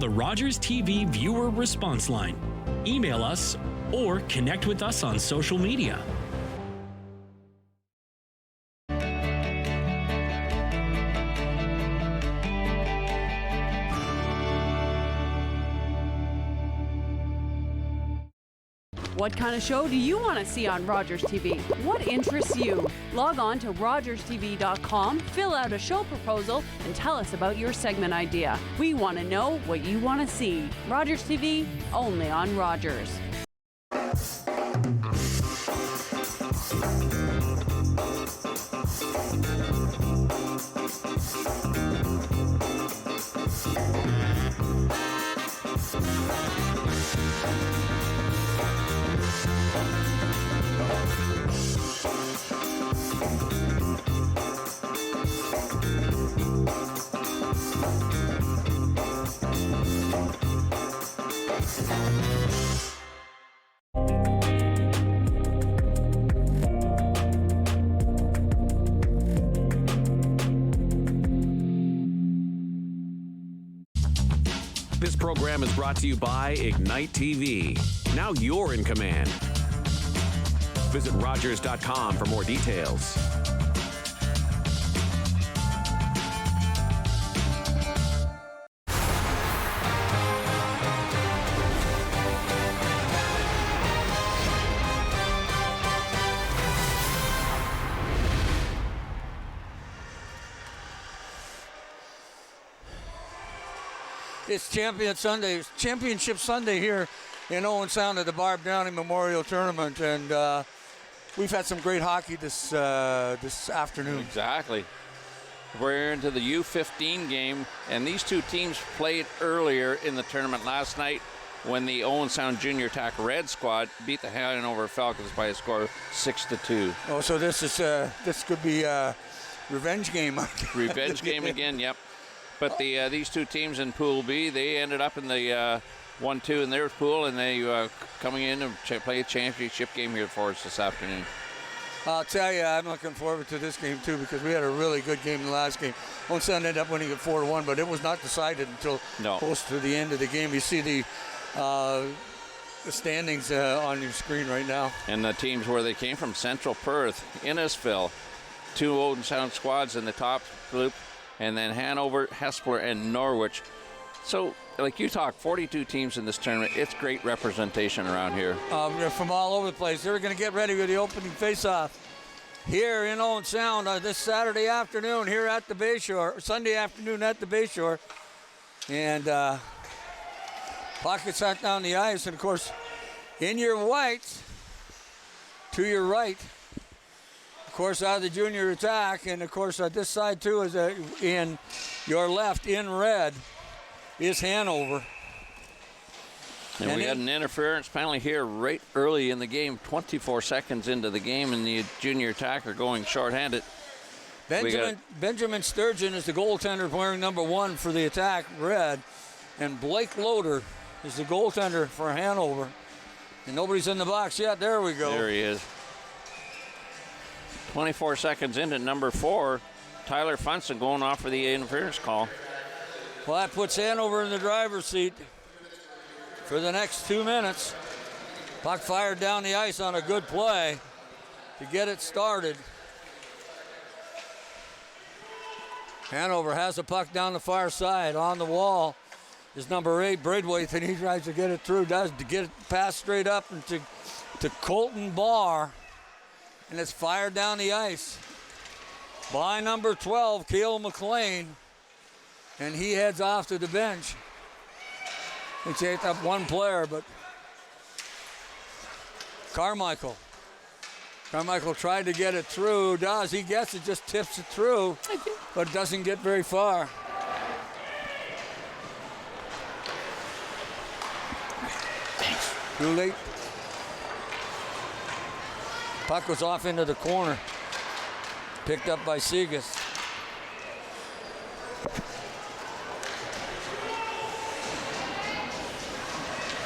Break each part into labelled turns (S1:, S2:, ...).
S1: the Rogers TV viewer response line, email us, or connect with us on social media.
S2: What kind of show do you want to see on Rogers TV? What interests you? Log on to rogerstv.com, fill out a show proposal, and tell us about your segment idea. We want to know what you want to see. Rogers TV, only on Rogers.
S3: This program is brought to you by Ignite TV. Now you're in command. Visit Rogers.com for more details.
S4: It's Championship Sunday here in Owen Sound at the Barb Downey Memorial Tournament, and we've had some great hockey this afternoon.
S5: Exactly. We're into the U15 game, and these two teams played earlier in the tournament last night when the Owen Sound Junior Attack Red Squad beat the Hanover Falcons by a score of 6-2.
S4: Oh, so this could be a revenge game.
S5: Revenge game again, yep. But these two teams in Pool B, they ended up in the 1-2 in their pool, and they coming in and play a championship game here for us this afternoon.
S4: I'll tell you, I'm looking forward to this game too, because we had a really good game in the last game. Owen Sound ended up winning it 4-1, but it was not decided until close to the end of the game. You see the standings on your screen right now.
S5: And the teams where they came from: Central Perth, Innisfil, two Owen Sound squads in the top group, and then Hanover, Hespeler, and Norwich. So, like you talk, 42 teams in this tournament. It's great representation around here.
S4: From all over the place. They're going to get ready with the opening face-off here in Owen Sound this Saturday afternoon here at the Bayshore, Sunday afternoon at the Bayshore. And pockets out down the ice, and of course, in your whites, to your right, of course, out of the junior attack, and of course, this side too is in your left, in red, is Hanover.
S5: And we had an interference penalty here right early in the game, 24 seconds into the game, and the junior attack are going shorthanded.
S4: Benjamin Sturgeon is the goaltender wearing number 1 for the attack, red, and Blake Loader is the goaltender for Hanover. And nobody's in the box yet. There we go.
S5: There he is. 24 seconds into number 4, Tyler Funson going off for the interference call.
S4: Well, that puts Hanover in the driver's seat for the next 2 minutes. Puck fired down the ice on a good play to get it started. Hanover has the puck down the far side. On the wall is number 8, Braithwaite, and he tries to get it through, to get it passed straight up and to Colton Barr. And it's fired down the ice by number 12, Cale McLean. And he heads off to the bench. He takes up one player, but Carmichael tried to get it through. He gets it, just tips it through, but doesn't get very far. Too late. Puck was off into the corner. Picked up by Segas.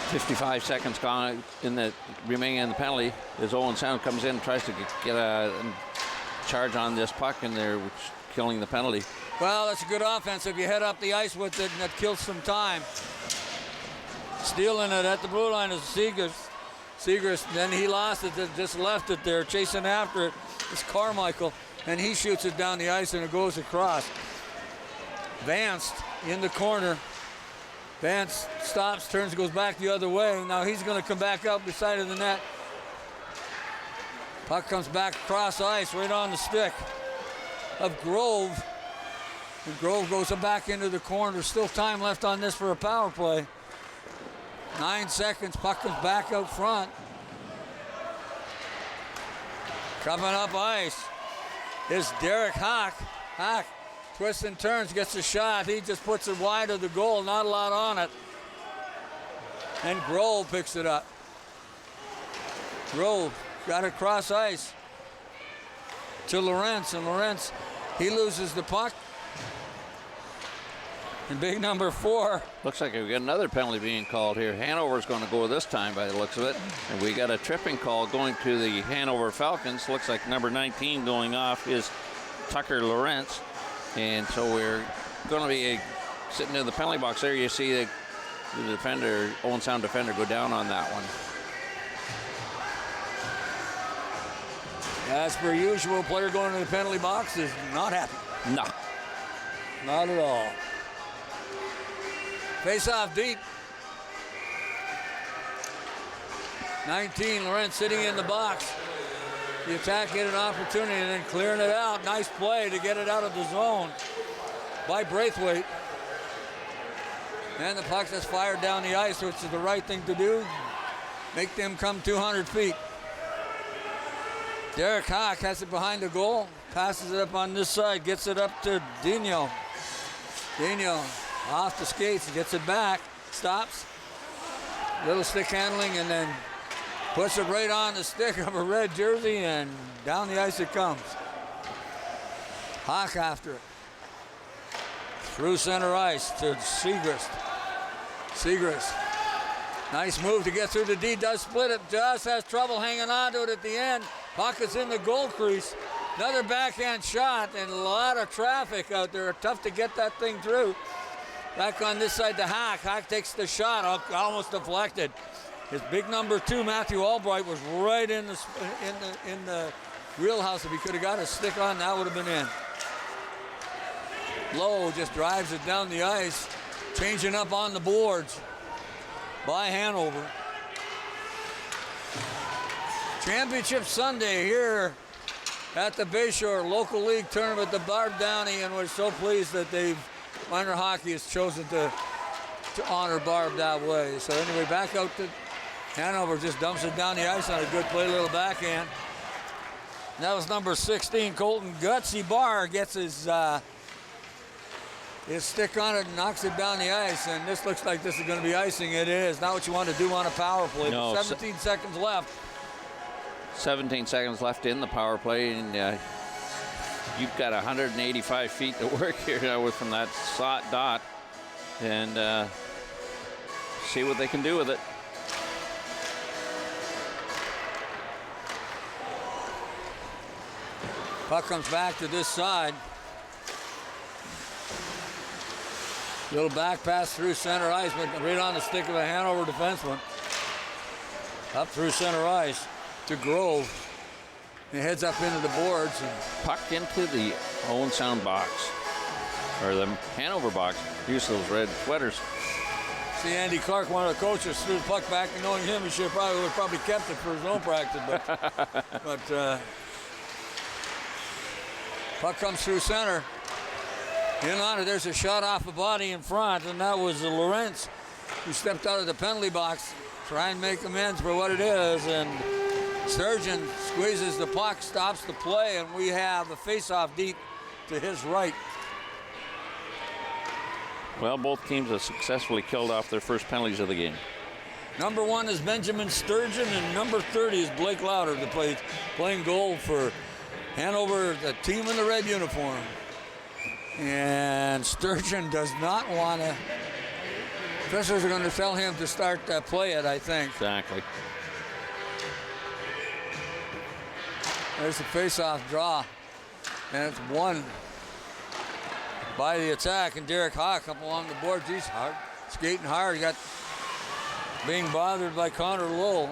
S5: .55 seconds gone in the remaining in the penalty as Owen Sound comes in and tries to get a charge on this puck, and they're killing the penalty.
S4: Well, that's a good offense if you head up the ice with it, and that kills some time. Stealing it at the blue line is Segrist, then he lost it, just left it there, chasing after it. It's Carmichael, and he shoots it down the ice, and it goes across. Vance in the corner. Vance stops, turns, goes back the other way. Now he's going to come back up beside of the net. Puck comes back across ice, right on the stick of Grove. And Grove goes back into the corner. There's still time left on this for a power play. 9 seconds, puck comes back out front. Coming up ice is Derek Hack. Hack twists and turns, gets a shot. He just puts it wide of the goal, not a lot on it. And Grove picks it up. Grove got it across ice to Lawrence, and Lawrence, he loses the puck. And big number 4.
S5: Looks like we've got another penalty being called here. Hanover's going to go this time by the looks of it. And we got a tripping call going to the Hanover Falcons. Looks like number 19 going off is Tucker Lawrence. And so we're going to be sitting in the penalty box there. You see the defender, Owen Sound defender, go down on that one.
S4: As per usual, player going to the penalty box is not happy.
S5: No.
S4: Not at all. Face off deep. 19, Lawrence sitting in the box. The attack get an opportunity and then clearing it out. Nice play to get it out of the zone by Braithwaite. And the puck is fired down the ice, which is the right thing to do. Make them come 200 feet. Derek Hack has it behind the goal. Passes it up on this side. Gets it up to Dino. Dino off the skates, gets it back, stops, little stick handling, and then puts it right on the stick of a red jersey, and down the ice it comes. Hawk after it. Through center ice to Segrist. Segrist. Nice move to get through the D, does split it, just has trouble hanging on to it at the end. Puck is in the goal crease. Another backhand shot, and a lot of traffic out there. Tough to get that thing through. Back on this side to Hack. Hack takes the shot, almost deflected. His big number 2, Matthew Albright, was right in the wheelhouse. If he could have got a stick on, that would have been in. Lowe just drives it down the ice, changing up on the boards by Hanover. Championship Sunday here at the Bayshore Local League Tournament, the Barb Downey, and we're so pleased that minor hockey has chosen to honor Barb that way. So anyway, back out to Hanover, just dumps it down the ice on a good play, little backhand. And that was number 16, Colton Gutsy Barr gets his stick on it and knocks it down the ice. And this looks like this is going to be icing. It is. Not what you want to do on a power play.
S5: No,
S4: 17 seconds left.
S5: 17 seconds left in the power play, and you've got 185 feet to work here from that dot, and see what they can do with it.
S4: Puck comes back to this side. Little back pass through center ice, but right on the stick of a Hanover defenseman. Up through center ice to Grove. He heads up into the boards. And
S5: puck into the Owen Sound box, or the Hanover box. Use those red sweaters.
S4: See Andy Clark, one of the coaches, threw the puck back, and knowing him, he would have probably kept it for his own practice. But puck comes through center. In on it, there's a shot off the body in front, and that was Lawrence, who stepped out of the penalty box, try and make amends for what it is, and Sturgeon squeezes the puck, stops the play, and we have a face-off deep to his right.
S5: Well, both teams have successfully killed off their first penalties of the game.
S4: Number 1 is Benjamin Sturgeon, and number 30 is Blake Louder, playing goal for Hanover, the team in the red uniform. And Sturgeon does not want to. Officials are going to tell him to start play it, I think.
S5: Exactly.
S4: There's a face-off draw, and it's 1 by the attack, and Derek Hawk up along the boards. He's hard, skating hard. He got being bothered by Connor Lowell.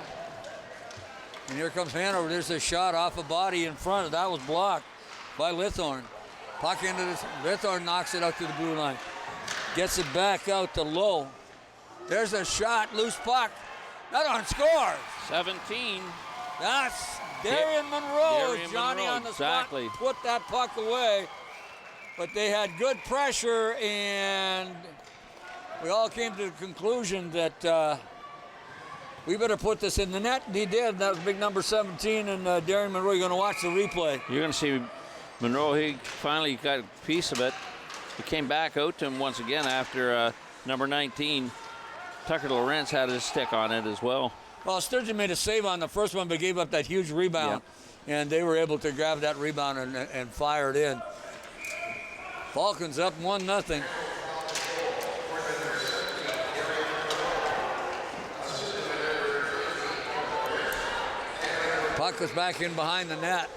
S4: And here comes Hanover. There's a shot off a body in front. That was blocked by Lithorn. Puck into this. Lithorn knocks it out to the blue line. Gets it back out to Low. There's a shot, loose puck. Lithorn scores.
S5: 17.
S4: That's Darian Monroe.
S5: Darian
S4: Johnny
S5: Monroe,
S4: on the
S5: exactly.
S4: spot. Put that puck away. But they had good pressure, and we all came to the conclusion that we better put this in the net. And he did. That was big number 17, and Darian Monroe. You're going to watch the replay.
S5: You're going to see Monroe. He finally got a piece of it. He came back out to him once again after number 19. Tucker Lawrence had his stick on it as well.
S4: Well, Sturgeon made a save on the first one, but gave up that huge rebound. Yeah. And they were able to grab that rebound and fire it in. Falcons up 1-0. Puck was back in behind the net.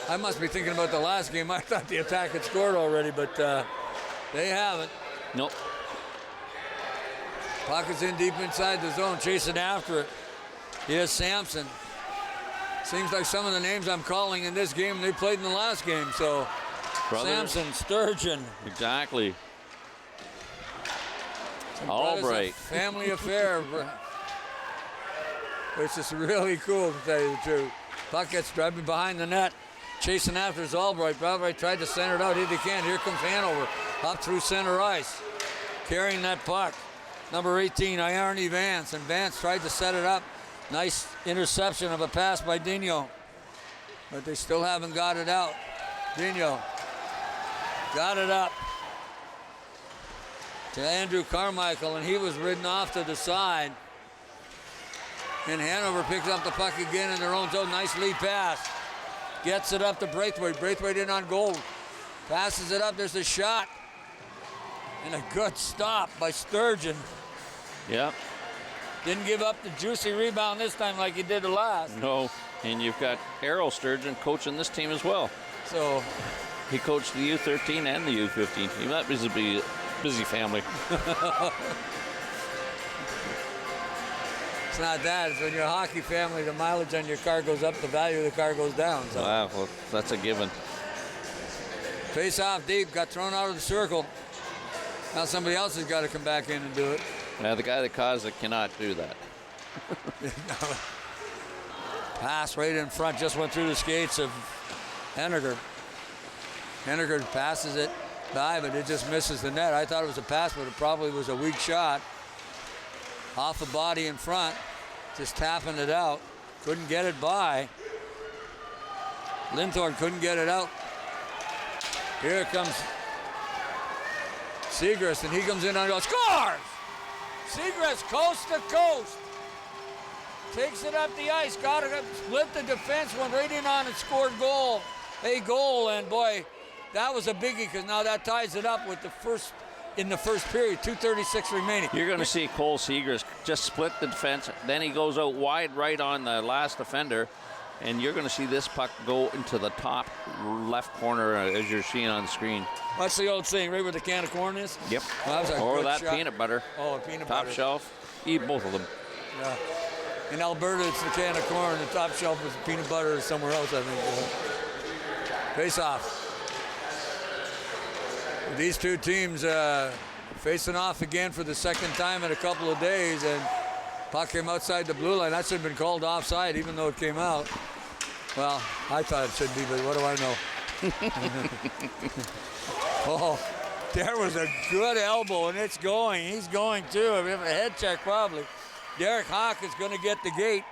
S4: I must be thinking about the last game. I thought the attack had scored already, but they haven't.
S5: Nope.
S4: Puck is in deep inside the zone, chasing after it. Here's Sampson. Seems like some of the names I'm calling in this game, they played in the last game. So Sampson, Sturgeon.
S5: Exactly.
S4: Some
S5: Albright.
S4: Family affair. Which is really cool, to tell you the truth. Puck gets driving behind the net. Chasing after is Albright. Albright tried to center it out. He can't. Here comes Hanover. Up through center ice. Carrying that puck. Number 18, Iarni Vance. And Vance tried to set it up. Nice interception of a pass by Dino. But they still haven't got it out. Dino got it up to Andrew Carmichael, and he was ridden off to the side. And Hanover picks up the puck again in their own zone. Nice lead pass. Gets it up to Braithwaite. Braithwaite in on goal. Passes it up. There's a shot. And a good stop by Sturgeon.
S5: Yeah.
S4: Didn't give up the juicy rebound this time like he did the last.
S5: No. And you've got Errol Sturgeon coaching this team as well.
S4: So
S5: he coached the U13 and the U15. That was a busy family.
S4: It's not that. It's when you're a hockey family, the mileage on your car goes up, the value of the car goes down. So.
S5: Wow, well, that's a given.
S4: Face off deep, got thrown out of the circle. Now somebody else has got to come back in and do it.
S5: Now the guy that caused it cannot do that.
S4: Pass right in front, just went through the skates of Henniger. Henniger passes it by, but it just misses the net. I thought it was a pass, but it probably was a weak shot. Off the body in front, just tapping it out. Couldn't get it by. Linthorne couldn't get it out. Here comes Segrist, and he comes in and goes, scores! Segrist, coast to coast. Takes it up the ice, got it up, split the defense, went right in on and scored goal. A goal, and boy, that was a biggie, because now that ties it up with the first, in the first period, 2:36 remaining.
S5: You're going to see Cole Segrist just split the defense, then he goes out wide right on the last defender, and you're going to see this puck go into the top left corner as you're seeing on the screen.
S4: What's the old saying, right where the can of corn is?
S5: Yep.
S4: Well, that was a
S5: or
S4: good
S5: that
S4: shot.
S5: peanut butter.
S4: Oh, peanut
S5: top
S4: butter.
S5: shelf. Eat both of them.
S4: Yeah. In Alberta, it's the can of corn. The top shelf is peanut butter somewhere else, I think. Face off. These two teams facing off again for the second time in a couple of days, and puck came outside the blue line. That should have been called offside, even though it came out. Well, I thought it should be, but what do I know? Oh, there was a good elbow, and it's going. He's going too. I mean, a head check probably. Derek Hawk is going to get the gate.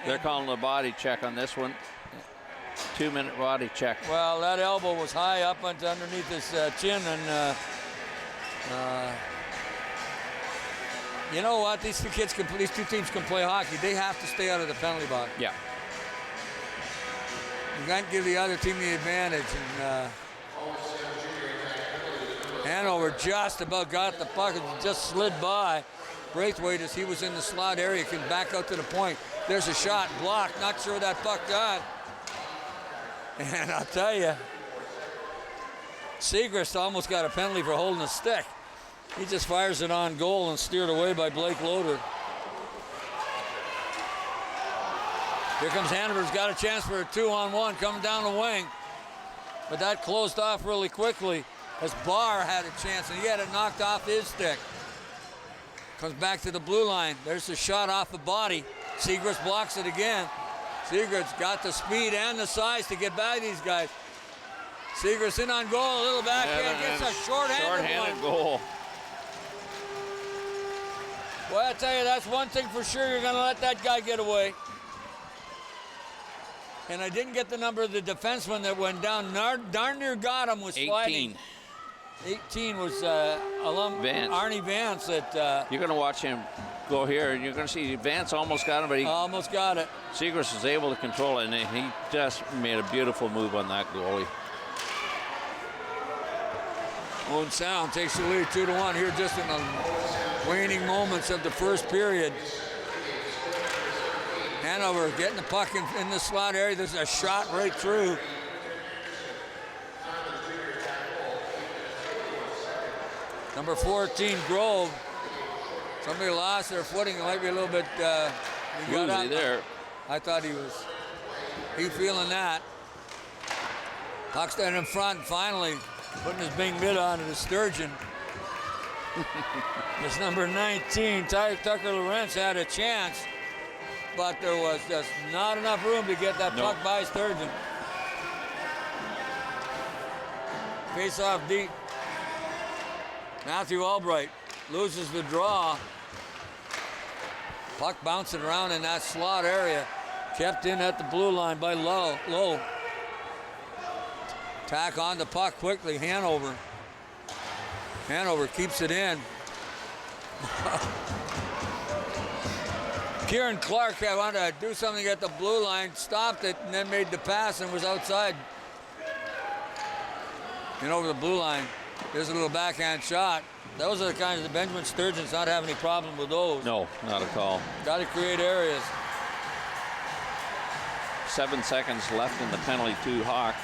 S5: They're calling a body check on this one. 2-minute body check.
S4: Well, that elbow was high up underneath his chin, and you know what? These two teams can play hockey. They have to stay out of the penalty box.
S5: Yeah.
S4: You can't give the other team the advantage. And Hanover just about got the puck and just slid by. Braithwaite, as he was in the slot area, can back out to the point. There's a shot, blocked. Not sure that puck got. And I'll tell you, Segrist almost got a penalty for holding a stick. He just fires it on goal and steered away by Blake Loader. Here comes Hanover's got a chance for a 2-on-1 coming down the wing. But that closed off really quickly as Barr had a chance and he had it knocked off his stick. Comes back to the blue line. There's the shot off the body. Segrist blocks it again. Segrist's got the speed and the size to get by these guys. Segrist in on goal, a little backhand, gets a short-handed
S5: goal.
S4: Well, I tell you, that's one thing for sure. You're going to let that guy get away. And I didn't get the number of the defenseman that went down. Darn near got him, was
S5: 18.
S4: sliding. 18 was
S5: Vance.
S4: Arnie Vance.
S5: You're going to watch him go here, and you're going to see Vance almost got him, but he
S4: almost got it.
S5: Segrist was able to control it, and he just made a beautiful move on that goalie.
S4: Owen Sound takes the lead 2-1 here just in the waning moments of the first period. Hanover getting the puck in the slot area. There's a shot right through. Number 14, Grove. Somebody lost their footing. It might be a little bit. He got up
S5: there.
S4: I thought he feeling that. Puck's down in front. Finally, putting his big mitt on at his sturgeon. This number 19, Tucker Lawrence, had a chance, but there was just not enough room to get that puck by sturgeon. Face off deep. Matthew Albright loses the draw. Puck bouncing around in that slot area. Kept in at the blue line by Lowe. Tack on the puck quickly, Hanover. Hanover keeps it in. Kieran Clark wanted to do something at the blue line, stopped it, and then made the pass and was outside. And over the blue line, there's a little backhand shot. Those are the kinds of Benjamin Sturgeon's not having any problem with those.
S5: No, not at all.
S4: Got to create areas.
S5: 7 seconds left in the penalty to Hawk,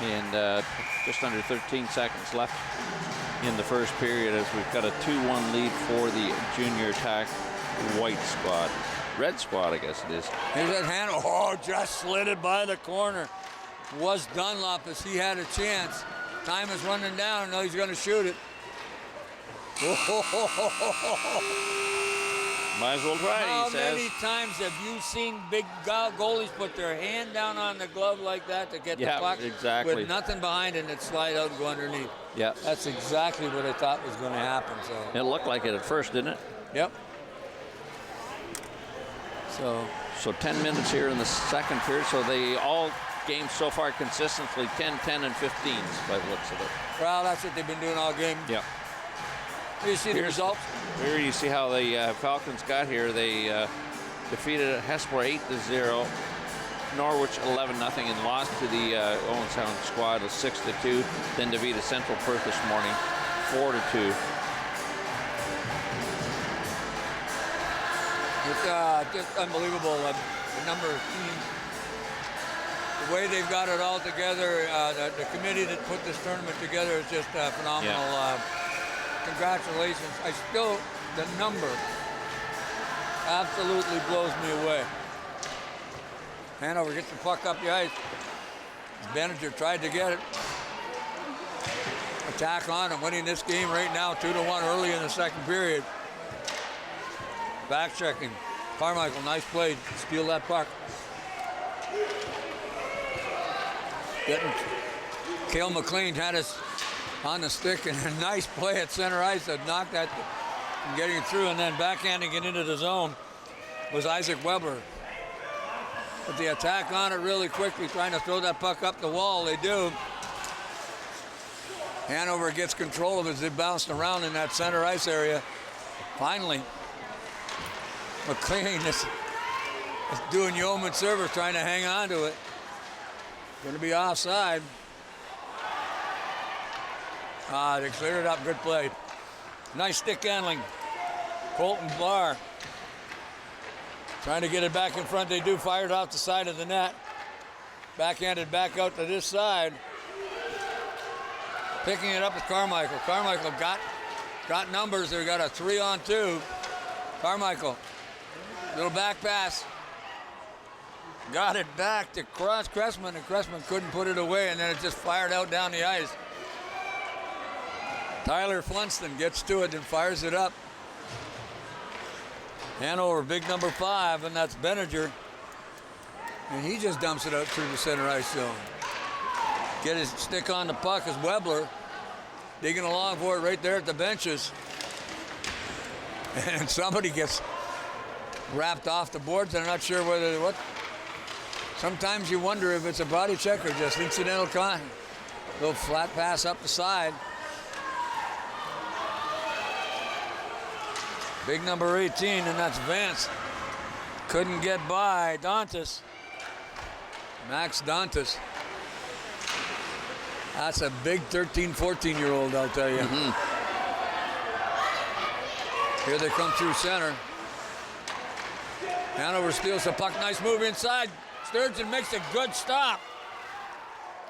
S5: and just under 13 seconds left in the first period as we've got a 2-1 lead for the junior attack white squad. Red squad, I guess it is.
S4: Here's that hand. Oh, just slid it by the corner. Was Dunlop as he had a chance. Time is running down. No, he's going to shoot it.
S5: Might as well try,
S4: How
S5: he says.
S4: many times have you seen big goalies put their hand down on the glove like that to get the puck
S5: exactly.
S4: with nothing behind it and slide out and go underneath?
S5: Yeah.
S4: That's exactly what I thought was going to happen. So.
S5: It looked like it at first, didn't it?
S4: Yep.
S5: So 10 minutes here in the second period. So they all games so far consistently 10, 10, and 15s by the looks of it.
S4: Well, that's what they've been doing all game.
S5: Yeah.
S4: You see the results?
S5: Here you see how the Falcons got here. They defeated Hespeler 8-0, Norwich 11-0, and lost to the Owen Sound squad 6-2. Then defeated Central Perth this morning 4-2.
S4: It's just unbelievable. The number of teams, the way they've got it all together. The committee that put this tournament together is just phenomenal.
S5: Yeah.
S4: Congratulations. The number absolutely blows me away. Hanover gets the puck up the ice. Benninger tried to get it. Attack on and winning this game right now 2-1 early in the second period. Back checking. Carmichael, nice play. Steal that puck. Cale McLean had us on the stick and a nice play at center ice that knocked that from getting through, and then backhanding it into the zone was Isaac Weber. But the attack on it really quickly, trying to throw that puck up the wall. They do. Hanover gets control of it as they bounced around in that center ice area. Finally, McLean is doing yeoman server, trying to hang on to it. Going to be offside. They cleared it up. Good play. Nice stick handling. Colton Barr trying to get it back in front. They do. Fired off the side of the net. Backhanded back out to this side. Picking it up with Carmichael. Carmichael got numbers. They got a 3-on-2. Carmichael, little back pass. Got it back to Cressman, and Cressman couldn't put it away, and then it just fired out down the ice. Tyler Flunston gets to it and fires it up. Hanover, big number 5, and that's Benninger. And he just dumps it out through the center ice zone. Get his stick on the puck is Weber. Digging along for it right there at the benches. And somebody gets wrapped off the boards. I'm not sure whether what. Sometimes you wonder if it's a body check or just incidental little flat pass up the side. Big number 18, and that's Vance. Couldn't get by Dantas. Max Dantas. That's a big 13, 14-year-old, I'll tell you. Here they come through center. Hanover steals the puck. Nice move inside. Sturgeon makes a good stop.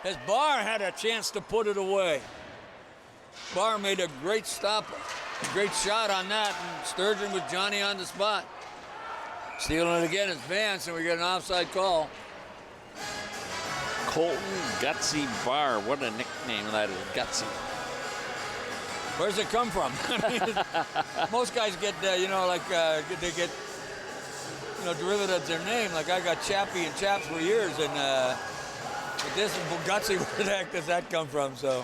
S4: As Barr had a chance to put it away. Barr made a great stop, a great shot on that, and Sturgeon with Johnny on the spot. Stealing it again is Vance, and we get an offside call.
S5: Colton Gutsy Barr. What a nickname that is, Gutsy.
S4: Where's it come from? I mean, most guys get, they get, derivatives their name. Like I got Chappie and Chaps for years, and but this is Gutsy. Where the heck does that come from? So,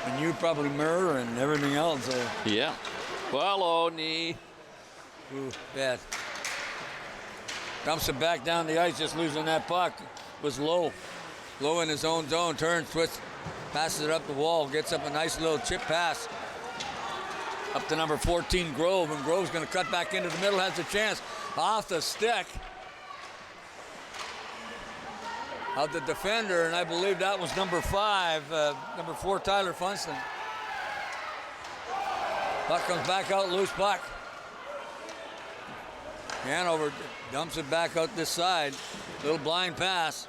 S4: and you probably Murr and everything else.
S5: Yeah. Well, Oni.
S4: Ooh, bad. Dumps it back down the ice, just losing that puck. Was low. Low in his own zone, turns, twists, passes it up the wall, gets up a nice little chip pass. Up to number 14, Grove, and Grove's gonna cut back into the middle, has a chance. Off the stick of the defender, and I believe that was number 5, number 4, Tyler Funston. Puck comes back out, loose puck. Hanover dumps it back out this side. Little blind pass.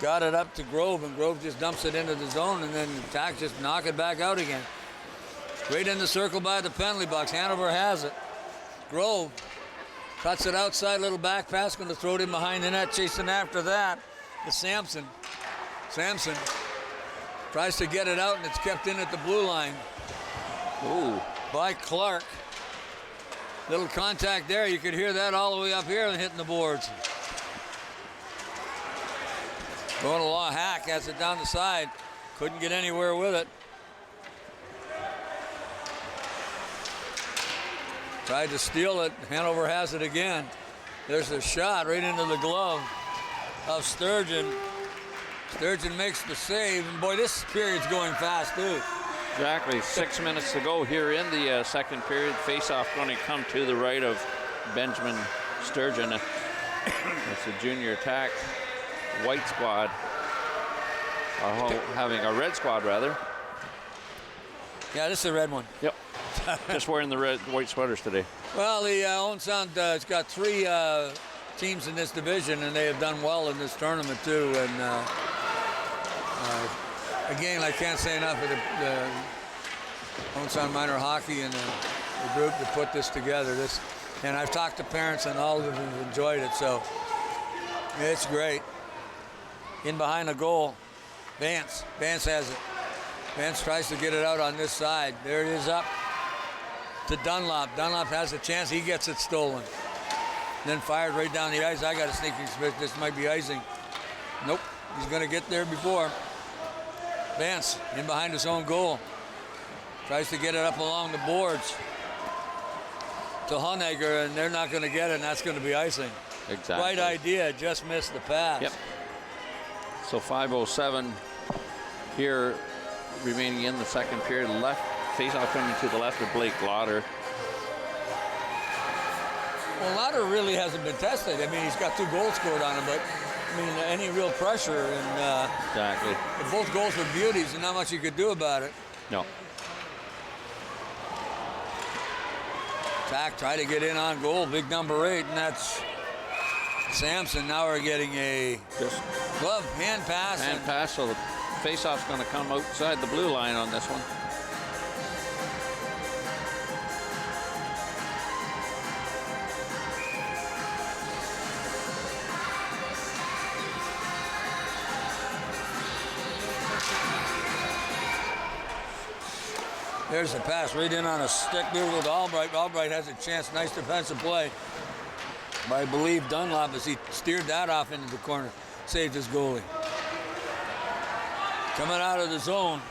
S4: Got it up to Grove, and Grove just dumps it into the zone, and then attack just knock it back out again. Right in the circle by the penalty box. Hanover has it. Grove cuts it outside, little back pass, going to throw it in behind the net. Chasing after that is Sampson. Sampson tries to get it out, and it's kept in at the blue line.
S5: Ooh.
S4: By Clark. Little contact there. You could hear that all the way up here and hitting the boards. Going along, Hack has it down the side. Couldn't get anywhere with it. Tried to steal it. Hanover has it again. There's a shot right into the glove of Sturgeon. Sturgeon makes the save. And boy, this period's going fast too.
S5: Exactly. 6 minutes to go here in the second period. Face-off going to come to the right of Benjamin Sturgeon. It's a junior attack. White squad. Having a red squad, rather.
S4: Yeah, this is a red one.
S5: Yep. Just wearing the white sweaters today.
S4: Well, the Owen Sound has got 3 teams in this division, and they have done well in this tournament too. And again, I can't say enough of the Owen Sound Minor Hockey and the group that put this together. And I've talked to parents, and all of them have enjoyed it. So it's great. In behind the goal, Vance has it. Vance tries to get it out on this side. There it is up to Dunlop. Dunlop has a chance. He gets it stolen. Then fired right down the ice. I got a sneaking suspicion this might be icing. Nope. He's going to get there before. Vance in behind his own goal. Tries to get it up along the boards to Honegger, and they're not going to get it, and that's going to be icing.
S5: Exactly.
S4: Right idea. Just missed the pass.
S5: Yep. So 5:07 here remaining in the second period. Left face-off coming to the left of Blake Lauder.
S4: Well, Lauder really hasn't been tested. I mean, he's got 2 goals scored on him, but I mean, any real pressure, and
S5: Exactly.
S4: if both goals were beauties, and not much you could do about it.
S5: No.
S4: Tack try to get in on goal, big number 8, and that's Sampson. Now we're getting a glove hand pass.
S5: Hand pass, so Face-off's going to come outside the blue line on this one.
S4: There's the pass right in on a stick. Beautiful to Albright. Albright has a chance. Nice defensive play by, I believe, Dunlop as he steered that off into the corner. Saved his goalie. Coming out of the zone,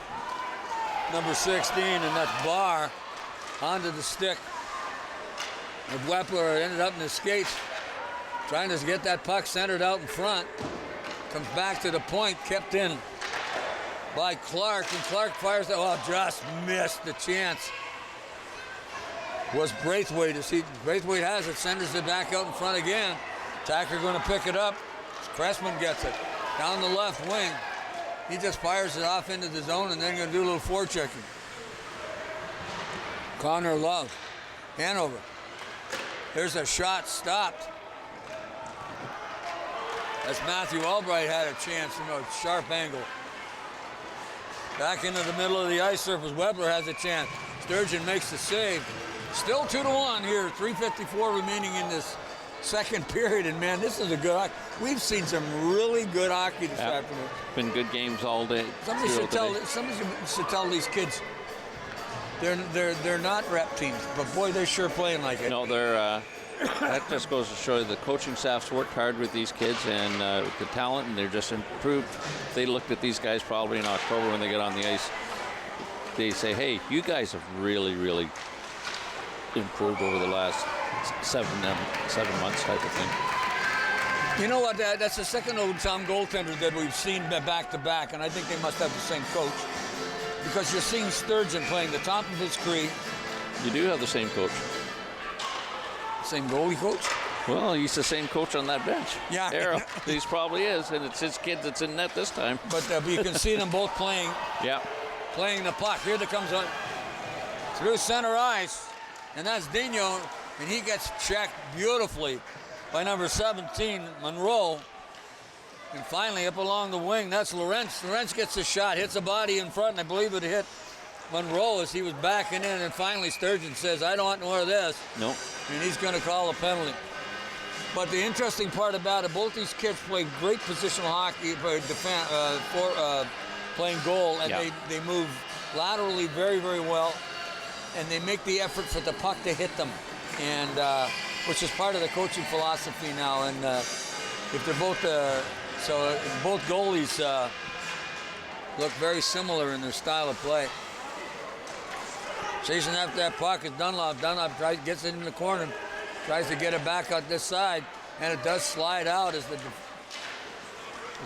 S4: number 16, and that's Barr onto the stick. And Wepler ended up in his skates, trying to get that puck centered out in front. Comes back to the point, kept in by Clark, and Clark fires that. Oh, just missed the chance. Was Braithwaite. Braithwaite has it, sends it back out in front again. Tacker going to pick it up. Cressman gets it down the left wing. He just fires it off into the zone and then going to do a little forechecking. Connor Love, Hanover. There's a shot stopped. As Matthew Albright had a chance from a sharp angle. Back into the middle of the ice surface. Webler has a chance. Sturgeon makes the save. Still 2-1 here. 3:54 remaining in this second period. And man, this is a good hockey. We've seen some really good hockey this afternoon.
S5: Been good games all day.
S4: Somebody should tell these kids they're not rep teams, but boy, they're sure playing like it.
S5: No, they're. That just goes to show you the coaching staff's worked hard with these kids and the talent, and they're just improved. They looked at these guys probably in October when they get on the ice. They say, hey, you guys have really, really improved over the last 7 months type of thing.
S4: You know what? That's the second old-time goaltender that we've seen back-to-back, and I think they must have the same coach. Because you're seeing Sturgeon playing the top of his crease.
S5: You do have the same coach.
S4: Same goalie coach?
S5: Well, he's the same coach on that bench.
S4: Yeah.
S5: Arrow. He probably is, and it's his kid that's in net this time.
S4: But you can see them both playing.
S5: Yeah.
S4: Playing the puck. Here that comes on through center ice, and that's Dino, and he gets checked beautifully by number 17, Monroe. And finally, up along the wing, that's Lawrence. Lawrence gets a shot, hits a body in front, and I believe it hit Monroe as he was backing in, and finally Sturgeon says, I don't want more of this.
S5: Nope.
S4: And he's going to call a penalty. But the interesting part about it, both these kids play great positional hockey, playing goal, and they move laterally very, very well, and they make the effort for the puck to hit them, and which is part of the coaching philosophy now. And if they're both, both goalies look very similar in their style of play. Chasing after that puck is Dunlop. Dunlop gets it in the corner, tries to get it back out this side, and it does slide out as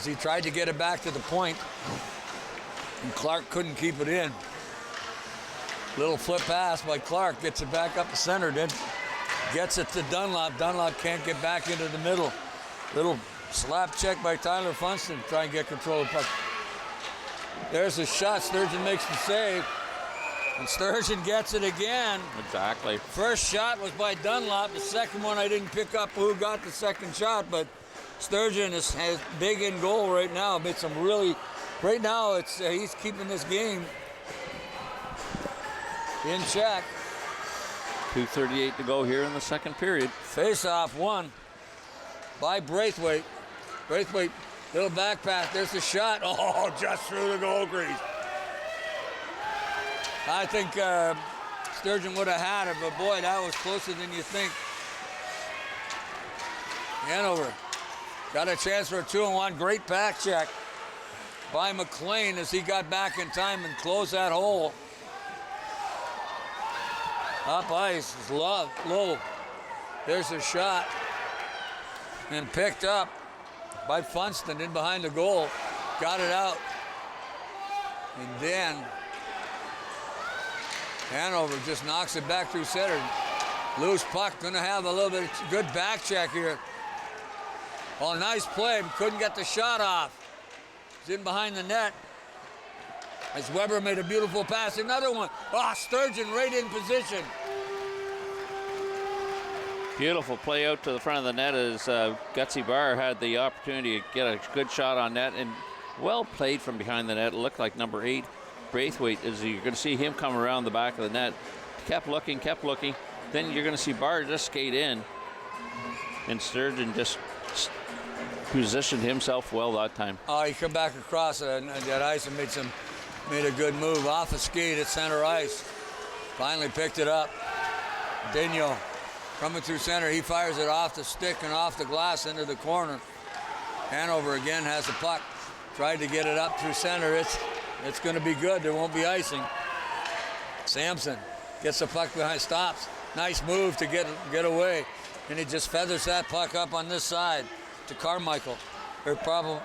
S4: he tried to get it back to the point, and Clark couldn't keep it in. Little flip pass by Clark, gets it back up the center, then gets it to Dunlop. Dunlop can't get back into the middle. Little slap check by Tyler Funston to try and get control of the puck. There's a shot. Sturgeon makes the save. And Sturgeon gets it again.
S5: Exactly.
S4: First shot was by Dunlop. The second one I didn't pick up who got the second shot, but Sturgeon has big in goal right now. Made some really, right now he's keeping this game in check.
S5: 2:38 to go here in the second period.
S4: Face-off won by Braithwaite. Braithwaite, little back pass. There's the shot. Oh, just through the goal crease. I think Sturgeon would have had it, but boy, that was closer than you think. Hanover got a chance for a 2-1. Great back check by McLean as he got back in time and closed that hole. Up ice is low. There's a shot. And picked up by Funston in behind the goal. Got it out. And then Hanover just knocks it back through center. Loose puck, gonna have a little bit of good back check here. Oh, nice play, couldn't get the shot off. He's in behind the net. As Weber made a beautiful pass, another one. Oh, Sturgeon right in position.
S5: Beautiful play out to the front of the net as Gutsy Barr had the opportunity to get a good shot on net, and well played from behind the net. It looked like number 8, Braithwaite, you're going to see him come around the back of the net. Kept looking. Then you're going to see Barb just skate in. And Sturgeon just positioned himself well that time.
S4: Oh, he come back across that ice and made a good move off a skate at center ice. Finally picked it up. Dino coming through center. He fires it off the stick and off the glass into the corner. Hanover again has the puck. Tried to get it up through center. It's going to be good. There won't be icing. Sampson gets the puck behind, stops. Nice move to get away. And he just feathers that puck up on this side to Carmichael. Or probably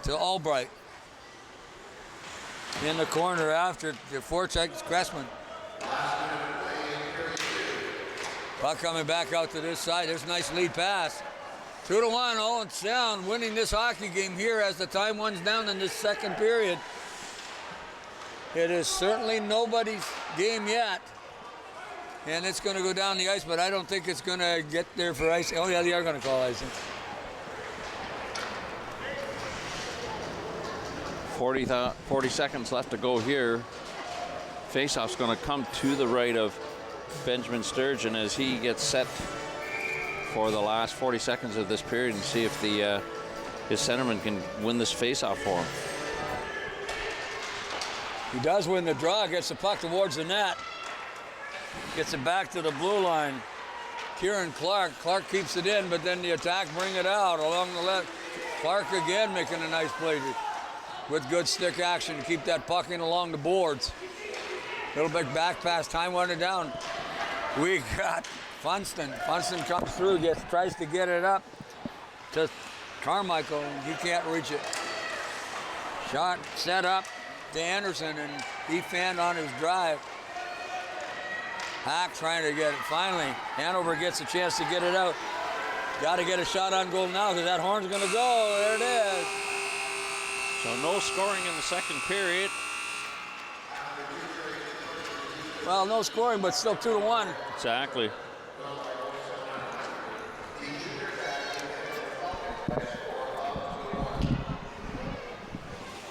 S4: to Albright. In the corner after the forecheck is Cressman. Puck coming back out to this side. There's a nice lead pass. 2-1, Owen Sound winning this hockey game here as the time winds down in this second period. It is certainly nobody's game yet. And it's going to go down the ice, but I don't think it's going to get there for icing. Oh, yeah, they are going to call icing.
S5: 40 seconds left to go here. Faceoff's going to come to the right of Benjamin Sturgeon as he gets set for the last 40 seconds of this period and see if his centerman can win this faceoff for him.
S4: He does win the draw, gets the puck towards the net. Gets it back to the blue line. Kieran Clark. Clark keeps it in, but then the attack bring it out along the left. Clark again making a nice play with good stick action to keep that puck in along the boards. Little bit back pass, time winding down. We got Funston. Funston comes through, tries to get it up to Carmichael, and he can't reach it. Shot set up to Anderson, and he fanned on his drive. Hack trying to get it. Finally, Hanover gets a chance to get it out. Got to get a shot on goal now because that horn's going to go. There it is.
S5: So no scoring in the second period.
S4: Well, no scoring, but still 2-1.
S5: Exactly.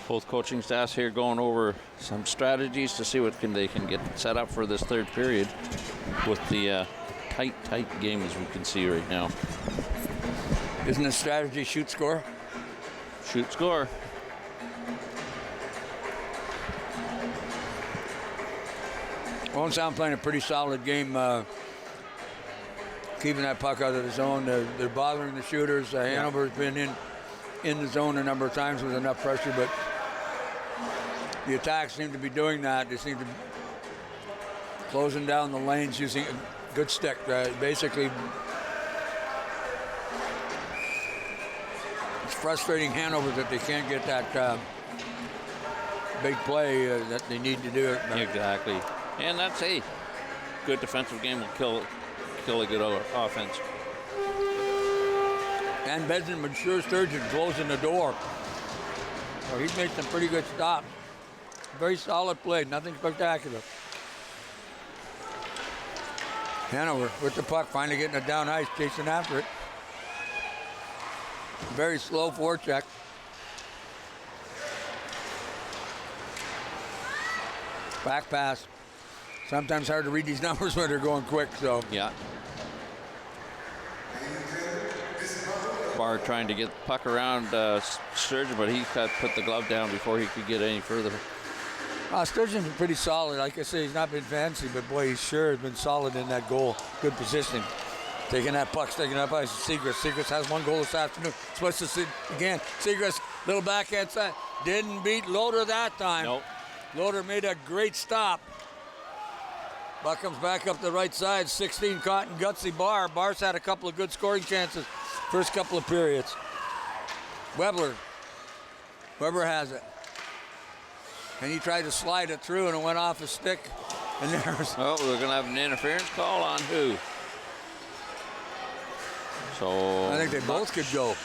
S5: Both coaching staffs here going over some strategies to see what they can get set up for this third period with the tight game as we can see right now.
S4: Isn't the strategy shoot, score?
S5: Shoot, score.
S4: Owen Sound playing a pretty solid game, keeping that puck out of the zone. They're bothering the shooters. Hanover's been in the zone a number of times with enough pressure, but the attacks seem to be doing that. They seem to be closing down the lanes using a good stick. Basically, it's frustrating Hanover that they can't get that big play that they need to do it.
S5: Exactly. And that's a good defensive game will kill a good offense.
S4: And Benjamin Sturgeon closing the door. So he's made some pretty good stops. Very solid play, nothing spectacular. Hanover with the puck, finally getting it down ice, chasing after it. Very slow forecheck. Back pass. Sometimes hard to read these numbers when they're going quick, so.
S5: Yeah. Barb trying to get the puck around Sturgeon, but he put the glove down before he could get any further.
S4: Sturgeon's been pretty solid. Like I say, he's not been fancy, but boy, he sure has been solid in that goal. Good positioning. Taking that puck, sticking up ice to Segrist. Segrist has one goal this afternoon. Supposed to see again. Segrist, little backhand side. Didn't beat Loader that time.
S5: Nope.
S4: Loader made a great stop. Puck comes back up the right side. 16 caught and gutsy Barb. Barb's had a couple of good scoring chances first couple of periods. Weber has it. And he tried to slide it through and it went off his stick. And there's...
S5: Oh, we're going to have an interference call on who? So...
S4: I think they both could go.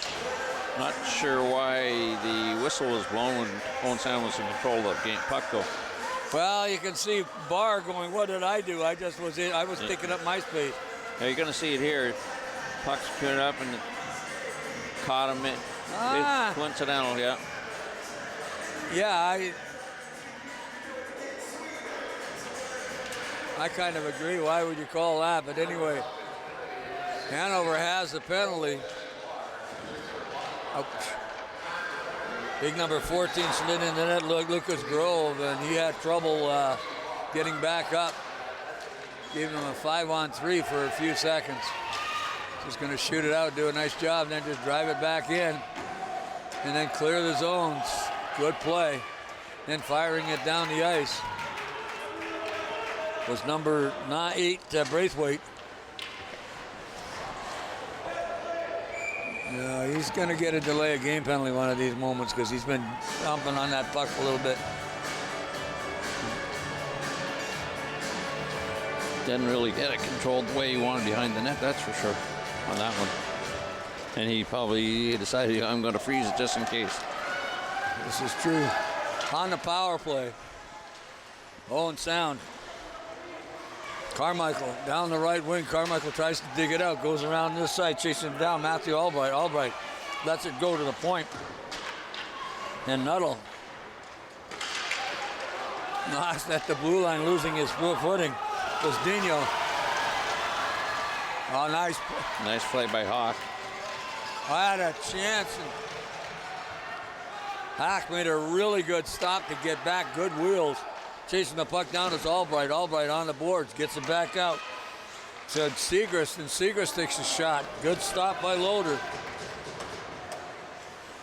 S5: Not sure why the whistle was blown when Owen Sound was in control of the game puck though.
S4: Well, you can see Barr going, what did I do? I was taking up my space.
S5: Yeah, you're going to see it here. Puck's put up and caught him. It's coincidental, yeah.
S4: Yeah, I kind of agree. Why would you call that? But anyway, Hanover has the penalty. Ouch. Big number 14 slid into that, Lucas Grove, and he had trouble getting back up. Gave him a 5-on-3 for a few seconds. Just going to shoot it out, do a nice job, and then just drive it back in, and then clear the zones. Good play. Then firing it down the ice was number 8, Braithwaite. No, he's going to get a delay of game penalty one of these moments because he's been thumping on that puck a little bit.
S5: Didn't really get it controlled the way he wanted behind the net, that's for sure, on that one. And he probably decided, I'm going to freeze it just in case.
S4: This is true. On the power play. Owen Sound. Carmichael down the right wing. Carmichael tries to dig it out. Goes around this side, chasing him down. Matthew Albright. Albright lets it go to the point. And Nuttall. Lost at the blue line, losing his footing. Was Dino. Oh, nice.
S5: Nice play by Hawk.
S4: I had a chance. Hawk made a really good stop to get back. Good wheels. Chasing the puck down is Albright. Albright on the boards. Gets it back out to Segrist, and Segrist takes a shot. Good stop by Loader.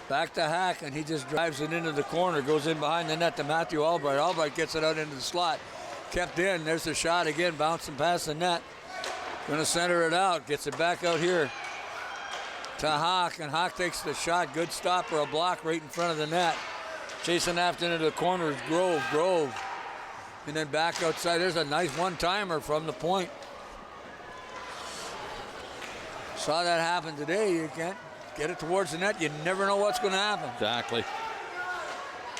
S4: Back to Hack, and he just drives it into the corner. Goes in behind the net to Matthew Albright. Albright gets it out into the slot. Kept in. There's the shot again. Bouncing past the net. Going to center it out. Gets it back out here to Hawk, and Hawk takes the shot. Good stop or a block right in front of the net. Chasing after into the corner is Grove. And then back outside. There's a nice one-timer from the point. Saw that happen today. You can't get it towards the net. You never know what's going to happen.
S5: Exactly.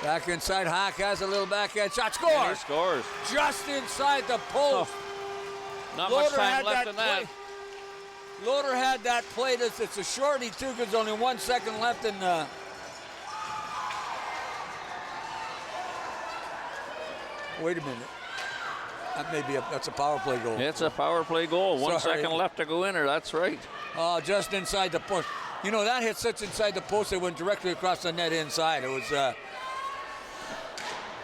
S4: Back inside. Hawk has a little backhand shot. Scores!
S5: Yeah, he scores.
S4: Just inside the post.
S5: Not much time left in that.
S4: Loader had that play. It's a shorty, too, because there's only 1 second left in the... Wait a minute. That's a power play goal.
S5: It's a power play goal. 1 second left to go in, or that's right.
S4: Just inside the post. You know, that hit such inside the post, it went directly across the net inside. It was...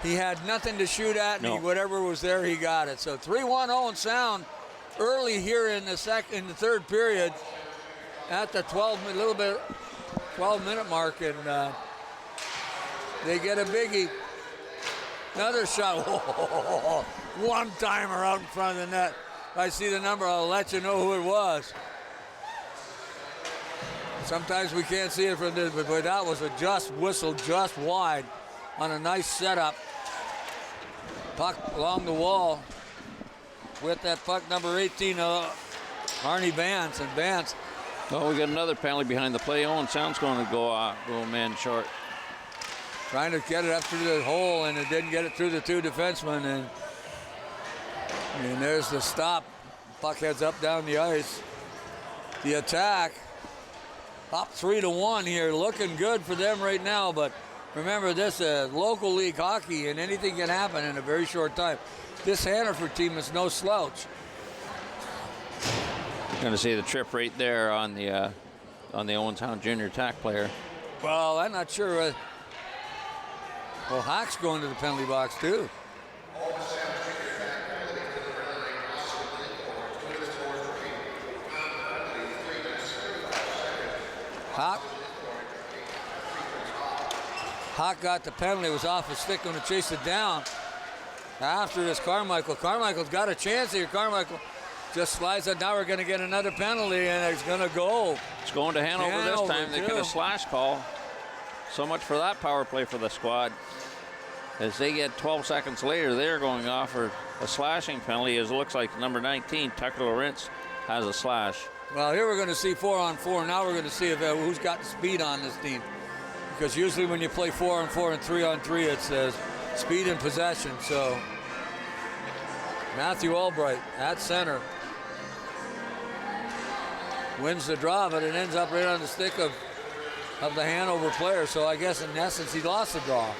S4: he had nothing to shoot at, and whatever was there, he got it. So 3-1 Owen Sound early here in the third period at the 12-minute mark, and they get a biggie. Another shot. One-timer out in front of the net. If I see the number, I'll let you know who it was. Sometimes we can't see it from this, but that was a just whistle, just wide on a nice setup. Puck along the wall with that puck, number 18, Arnie Vance. And Vance.
S5: Oh, we got another penalty behind the play. Owen Sound's going to go man short.
S4: Trying to get it up through the hole, and it didn't get it through the two defensemen. And there's the stop. Puck heads up down the ice. The attack up 3-1 here. Looking good for them right now, but remember this local league hockey, and anything can happen in a very short time. This Hanover team is no slouch.
S5: Going to see the trip right there on the Owen Sound junior attack player.
S4: Well, I'm not sure. Well, Hawk's going to the penalty box, too. Hawk got the penalty. It was off his stick, going to chase it down. After this, Carmichael. Carmichael's got a chance here. Carmichael just slides it. Now we're going to get another penalty, and it's going to go.
S5: It's going to Hanover this time. They get a slash call. So much for that power play for the squad. As they get 12 seconds later, they're going off for a slashing penalty, as it looks like number 19, Tucker Lawrence, has a slash.
S4: Well, here we're going to see 4-on-4. Now we're going to see if who's got the speed on this team. Because usually when you play 4-on-4 and 3-on-3, it's speed and possession. So Matthew Albright at center wins the draw, but it ends up right on the stick of the Hanover player. So I guess in essence he lost the draw.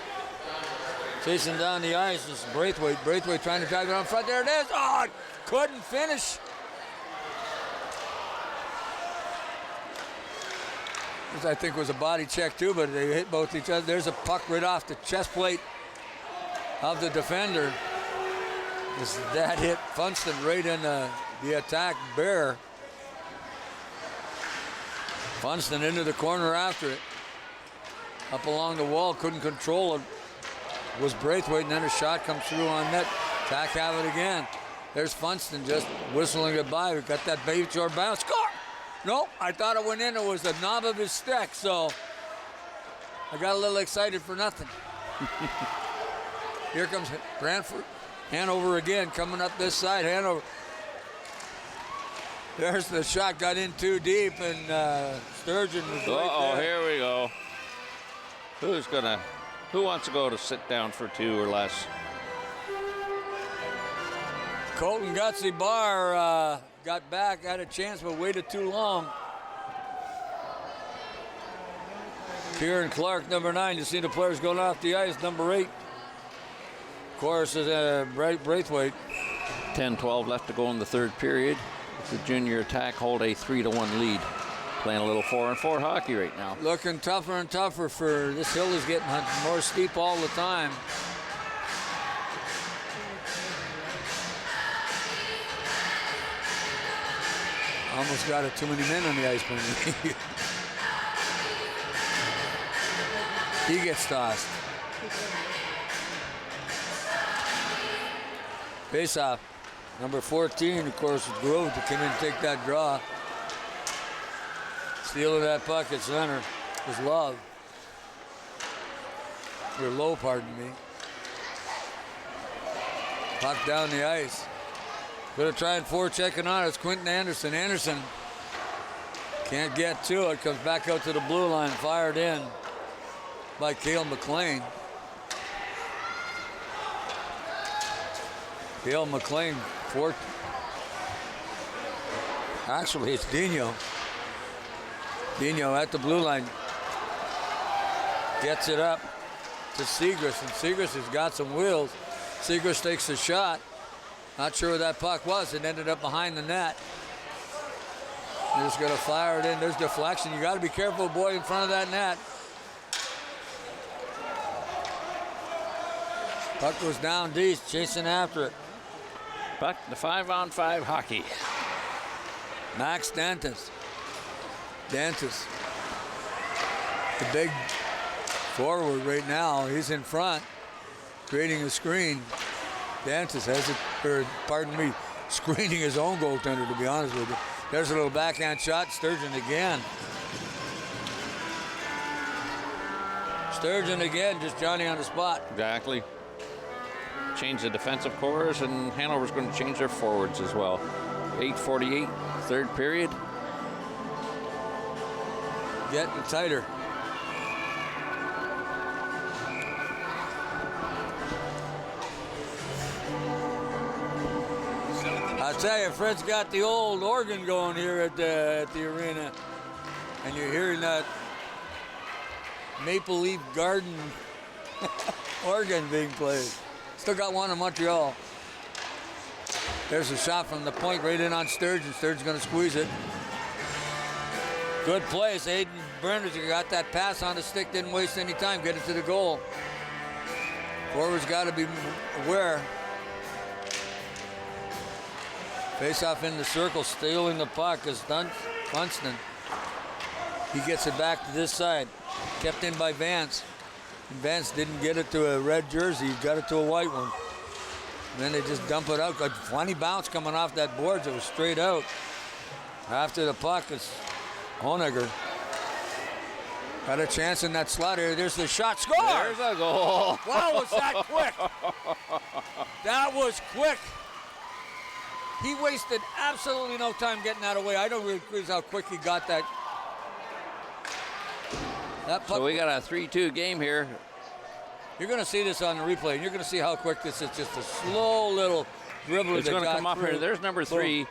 S4: Chasing down the ice is Braithwaite. Braithwaite trying to drive it on front. There it is. Oh, couldn't finish. This, I think, was a body check too, but they hit both each other. There's a puck right off the chest plate of the defender. That hit Funston right in the attack bear. Funston into the corner after it. Up along the wall, couldn't control it. Was Braithwaite, and then a shot comes through on net. Attack have it again. There's Funston just whistling goodbye. We got that baby short bounce. Score! Nope, I thought it went in. It was the knob of his stick, so I got a little excited for nothing. Here comes Brantford. Hanover again, coming up this side. Hanover. There's the shot, got in too deep, and Sturgeon was right there.
S5: Here we go. Who wants to go to sit down for 2 or less?
S4: Colton Gutsy Barr got back, had a chance, but waited too long. Kieran Clark, number 9. You see the players going off the ice. Number 8, of course, is Braithwaite.
S5: 10-12 left to go in the third period. The junior attack hold a 3-1 lead. Playing a little 4-on-4 hockey right now.
S4: Looking tougher and tougher for this hill is getting more steep all the time. Almost got it, too many men on the ice. He gets tossed. Face off. Number 14, of course, is Grove to come in and take that draw. Stealing that puck at center is Love. Or Low, pardon me. Puck down the ice. Gonna try and forechecking on it. It's Quentin Anderson. Anderson can't get to it. Comes back out to the blue line. Fired in by Cale McLean. Cale McLean. Actually, it's Dino. Dino at the blue line. Gets it up to Segrist, and Segrist has got some wheels. Segrist takes a shot. Not sure where that puck was. It ended up behind the net. They're just gonna fire it in. There's deflection. You gotta be careful, boy, in front of that net. Puck was down deep, chasing after it.
S5: Back to 5-on-5 hockey.
S4: Max Dantas. Dantas, the big forward right now. He's in front, creating a screen. Dantas has it, or pardon me, screening his own goaltender, to be honest with you. There's a little backhand shot. Sturgeon again. Sturgeon again, just Johnny on the spot.
S5: Exactly. Change the defensive cores, and Hanover's going to change their forwards as well. 8:48, third period.
S4: Getting tighter. I tell you, Fred's got the old organ going here at the arena, and you're hearing that Maple Leaf Garden organ being played. Still got one in Montreal. There's a shot from the point right in on Sturgeon. Sturgeon's going to squeeze it. Good place. Aiden Brenner's got that pass on the stick, didn't waste any time, get it to the goal. Forward's got to be aware. Face off in the circle, stealing the puck is Funston. He gets it back to this side. Kept in by Vance. And Vance didn't get it to a red jersey, he got it to a white one. And then they just dump it out. Got funny bounce coming off that boards, it was straight out. After the puck, it's Honegger. Got a chance in that slot here. There's the shot. Score!
S5: There's a goal.
S4: Wow, was that quick? That was quick. He wasted absolutely no time getting that away. I don't really agree how quick he got that. That puck.
S5: So we got a 3-2 game here.
S4: You're going to see this on the replay, and you're going to see how quick this is. Just a slow little dribbler.
S5: It's going to come up
S4: through.
S5: here. There's number 3,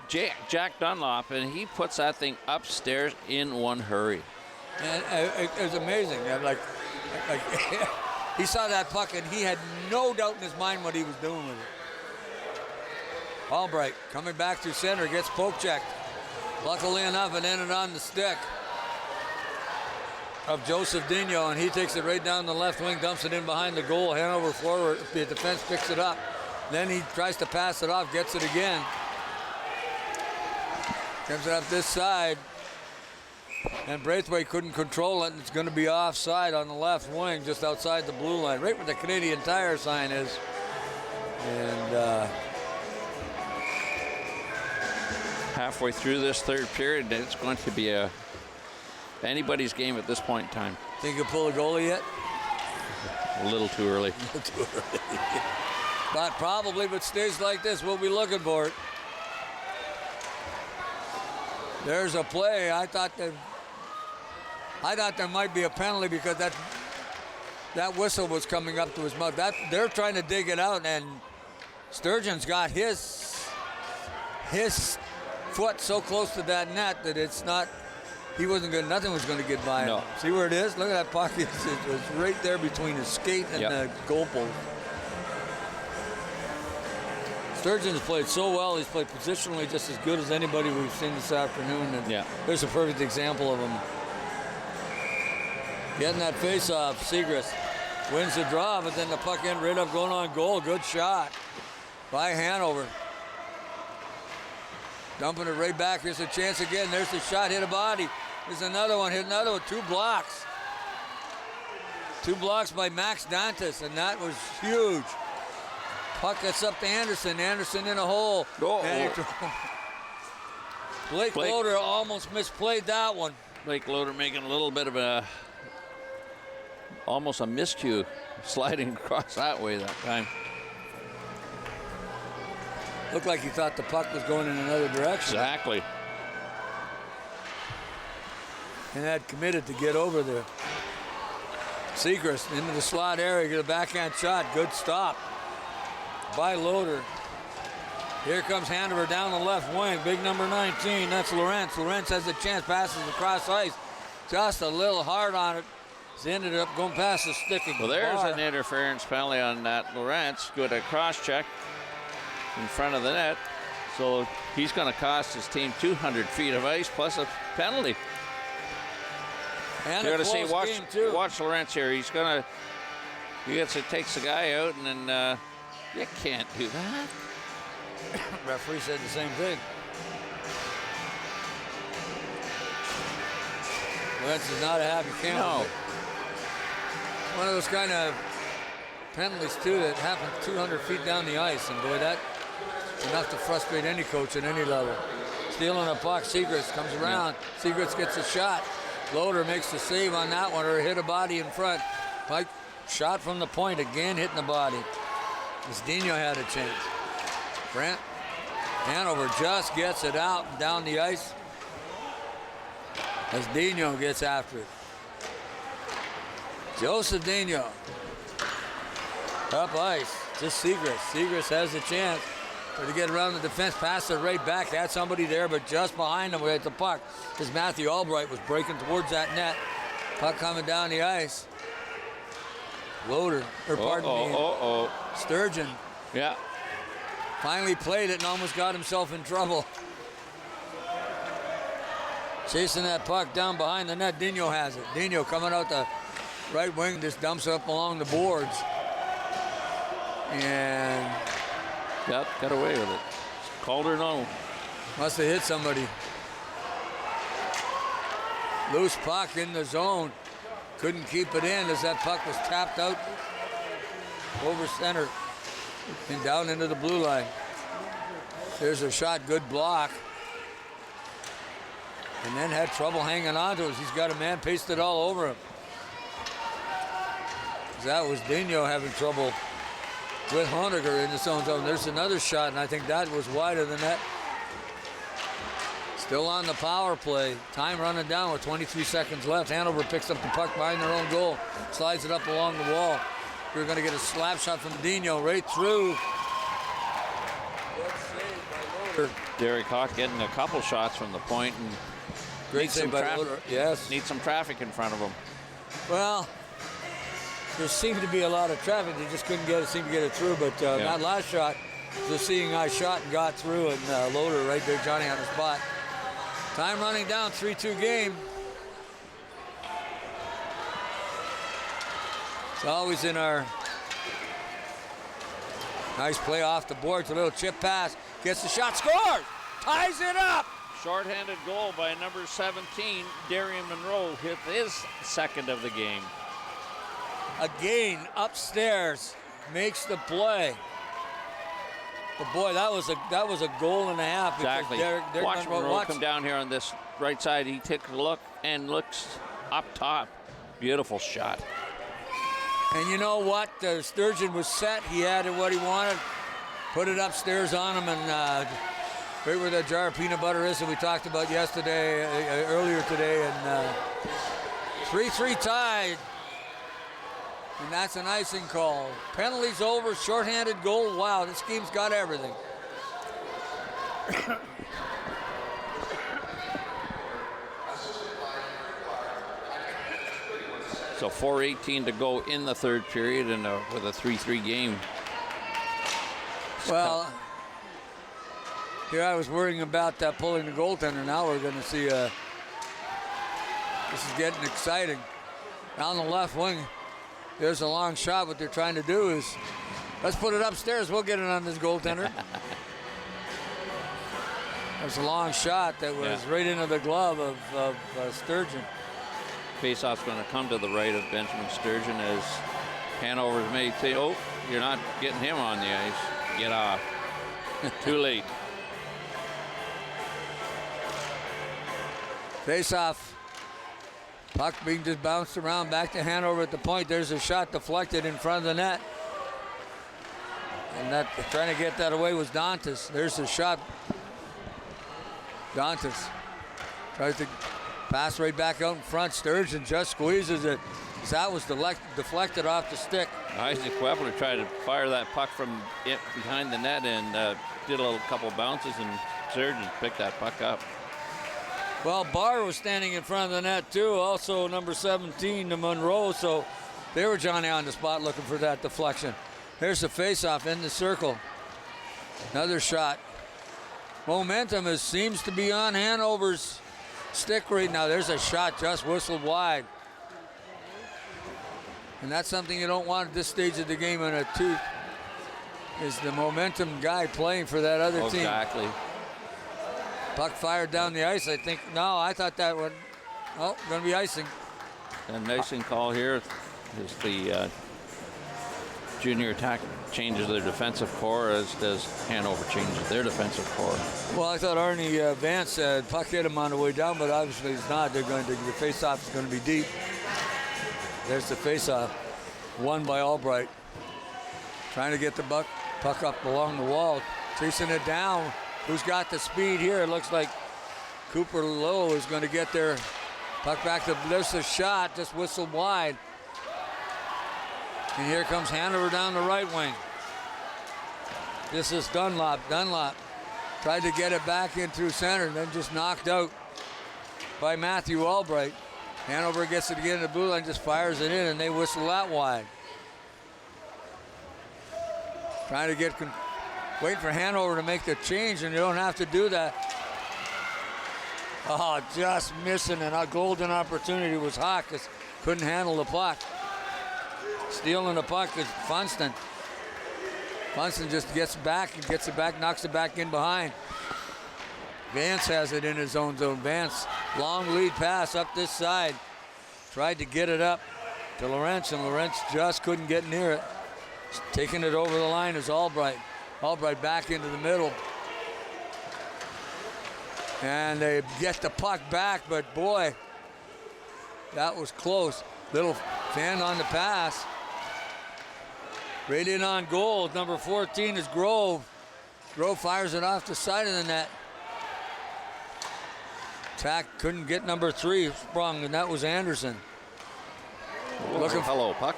S5: Jack Dunlop, and he puts that thing upstairs in one hurry.
S4: And it was amazing. Like He saw that puck, and he had no doubt in his mind what he was doing with it. Albright coming back through center, gets poke checked. Luckily enough, it ended on the stick of Joseph Dino, and he takes it right down the left wing, dumps it in behind the goal. Hanover forward, the defense picks it up. Then he tries to pass it off, gets it again. Comes it up this side. And Braithwaite couldn't control it, and it's going to be offside on the left wing, just outside the blue line, right where the Canadian Tire sign is. And
S5: halfway through this third period, it's going to be anybody's game at this point in time.
S4: Think you'll pull a goalie yet?
S5: A little too early.
S4: But probably, but stays like this, we'll be looking for it. There's a play. I thought there might be a penalty because that whistle was coming up to his mouth. They're trying to dig it out, and Sturgeon's got his foot so close to that net that it's not. He wasn't good. Nothing was going to get by him.
S5: No.
S4: See where it is? Look at that puck. It was right there between his skate and the goal post. Sturgeon's played so well. He's played positionally just as good as anybody we've seen this afternoon. And there's a perfect example of him getting that face-off. Segrist wins the draw, but then the puck ended up going on goal. Good shot by Hanover. Dumping it right back. Here's a chance again. There's the shot, hit a body. There's another one, hit another one. 2 blocks. 2 blocks by Max Dantas, and that was huge. Puck gets up to Anderson. Anderson in a hole. Blake Loader almost misplayed that one.
S5: Blake Loader making a little bit of almost a miscue, sliding across that way that time.
S4: Looked like he thought the puck was going in another direction.
S5: Exactly.
S4: And had committed to get over there. Segrist into the slot area, get a backhand shot. Good stop by Loader. Here comes Hanover down the left wing. Big number 19, that's Lawrence. Lawrence has a chance, passes across ice. Just a little hard on it. He's ended up going past the stick of
S5: Well, there's
S4: Barb.
S5: an interference penalty on that Lawrence. Good a cross check in front of the net. So he's going to cost his team 200 feet of ice plus a penalty.
S4: And
S5: You're
S4: a
S5: going to see,
S4: close game, too.
S5: watch Lawrence here. He's going to, takes the guy out, and then you can't do that.
S4: Referee said the same thing. Lawrence is not a happy camper.
S5: No.
S4: One of those kind of penalties, too, that happen 200 feet down the ice. And, boy, that's enough to frustrate any coach at any level. Stealing a puck, Segrist comes around. Yeah. Segrist gets a shot. Loader makes the save on that one, or hit a body in front. Pike shot from the point, again hitting the body. As Dino had a chance. Brent Hanover just gets it out and down the ice as Dino gets after it. Joseph Dino. Up ice. Just Segrist. Segrist has a chance to get around the defense, pass it right back. Had somebody there, but just behind him with the puck, as Matthew Albright was breaking towards that net. Puck coming down the ice. Loader, or pardon me, Sturgeon.
S5: Yeah.
S4: Finally played it and almost got himself in trouble. Chasing that puck down behind the net. Dino has it. Dino coming out the right wing, just dumps it up along the boards. And
S5: Yep, got away with it. Calder, no.
S4: Must have hit somebody. Loose puck in the zone. Couldn't keep it in as that puck was tapped out over center and down into the blue line. There's a shot, good block. And then had trouble hanging on to it. He's got a man pasted all over him. That was Dino having trouble with Honiger in the zone. There's another shot, and I think that was wider than that. Still on the power play. Time running down with 23 seconds left. Hanover picks up the puck behind their own goal. Slides it up along the wall. You're going to get a slap shot from Dino right through. Good save by Loader.
S5: Derek Hawk getting a couple shots from the point, and
S4: Great save by Loader. Yes.
S5: Need some traffic in front of him.
S4: Well, there seemed to be a lot of traffic. They just couldn't seem to get it through. But that last shot, the seeing eye shot and got through and loaded right there, Johnny on the spot. Time running down, 3-2 game. It's always in our nice play off the boards, a little chip pass, gets the shot, scores, ties it up.
S5: Short-handed goal by number 17, Darian Monroe, hit his second of the game.
S4: Again, upstairs, makes the play. But boy, that was a goal and a half.
S5: Exactly. Watch Monroe come down here on this right side. He takes a look and looks up top. Beautiful shot.
S4: And you know what? Sturgeon was set. He had what he wanted. Put it upstairs on him, and right where that jar of peanut butter is that we talked about yesterday, earlier today, and 3-3 tied. And that's an icing call. Penalties over, shorthanded goal. Wow, this game's got everything.
S5: So 4:18 to go in the third period, and with a 3-3 game.
S4: Well, here I was worrying about pulling the goaltender. Now we're going to see. This is getting exciting. Down the left wing, there's a long shot. What they're trying to do is, let's put it upstairs. We'll get it on this goaltender. There's a long shot that was right into the glove of Sturgeon.
S5: Faceoff's going to come to the right of Benjamin Sturgeon as Hanover's may say, oh, you're not getting him on the ice. Get off. Too late.
S4: Face-off. Puck being just bounced around back to Hanover at the point. There's a shot deflected in front of the net. And trying to get that away was Dantas. There's a shot. Dantas tries to pass right back out in front. Sturgeon just squeezes it. That was deflected off the stick.
S5: Isaac Wepler tried to fire that puck from behind the net and did a couple bounces, and Sturgeon picked that puck up.
S4: Well, Barb was standing in front of the net too. Also number 17 to Monroe. So they were Johnny on the spot looking for that deflection. There's the face-off in the circle. Another shot. Momentum seems to be on Hanover's stick right now. There's a shot just whistled wide. And that's something you don't want at this stage of the game in a two, is the momentum guy playing for that other team.
S5: Exactly.
S4: Puck fired down the ice, I think. No, I thought that would, going to be icing.
S5: An icing call here is the junior attack changes their defensive core, as does Hanover changes their defensive core.
S4: Well, I thought Arnie Vance said puck hit him on the way down, but obviously it's not. The face-off is going to be deep. There's the face-off, won by Albright. Trying to get the puck up along the wall, chasing it down. Who's got the speed here? It looks like Cooper Lowe is going to get their puck back to, there's a shot, just whistled wide. And here comes Hanover down the right wing. This is Dunlop. Dunlop tried to get it back in through center, and then just knocked out by Matthew Albright. Hanover gets it to get in the blue line, just fires it in, and they whistle that wide. Trying to wait for Hanover to make the change, and you don't have to do that. Oh, just missing, and a golden opportunity was Hawk. Just couldn't handle the puck. Stealing the puck is Funston. Funston just gets back and gets it back, knocks it back in behind. Vance has it in his own zone. Vance, long lead pass up this side. Tried to get it up to Lawrence, and Lawrence just couldn't get near it. Taking it over the line is Albright. Albright back into the middle. And they get the puck back, but boy, that was close. Little fan on the pass. Right in on goal. Number 14 is Grove. Grove fires it off the side of the net. Tack couldn't get number 3 sprung, and that was Anderson.
S5: Hello, puck.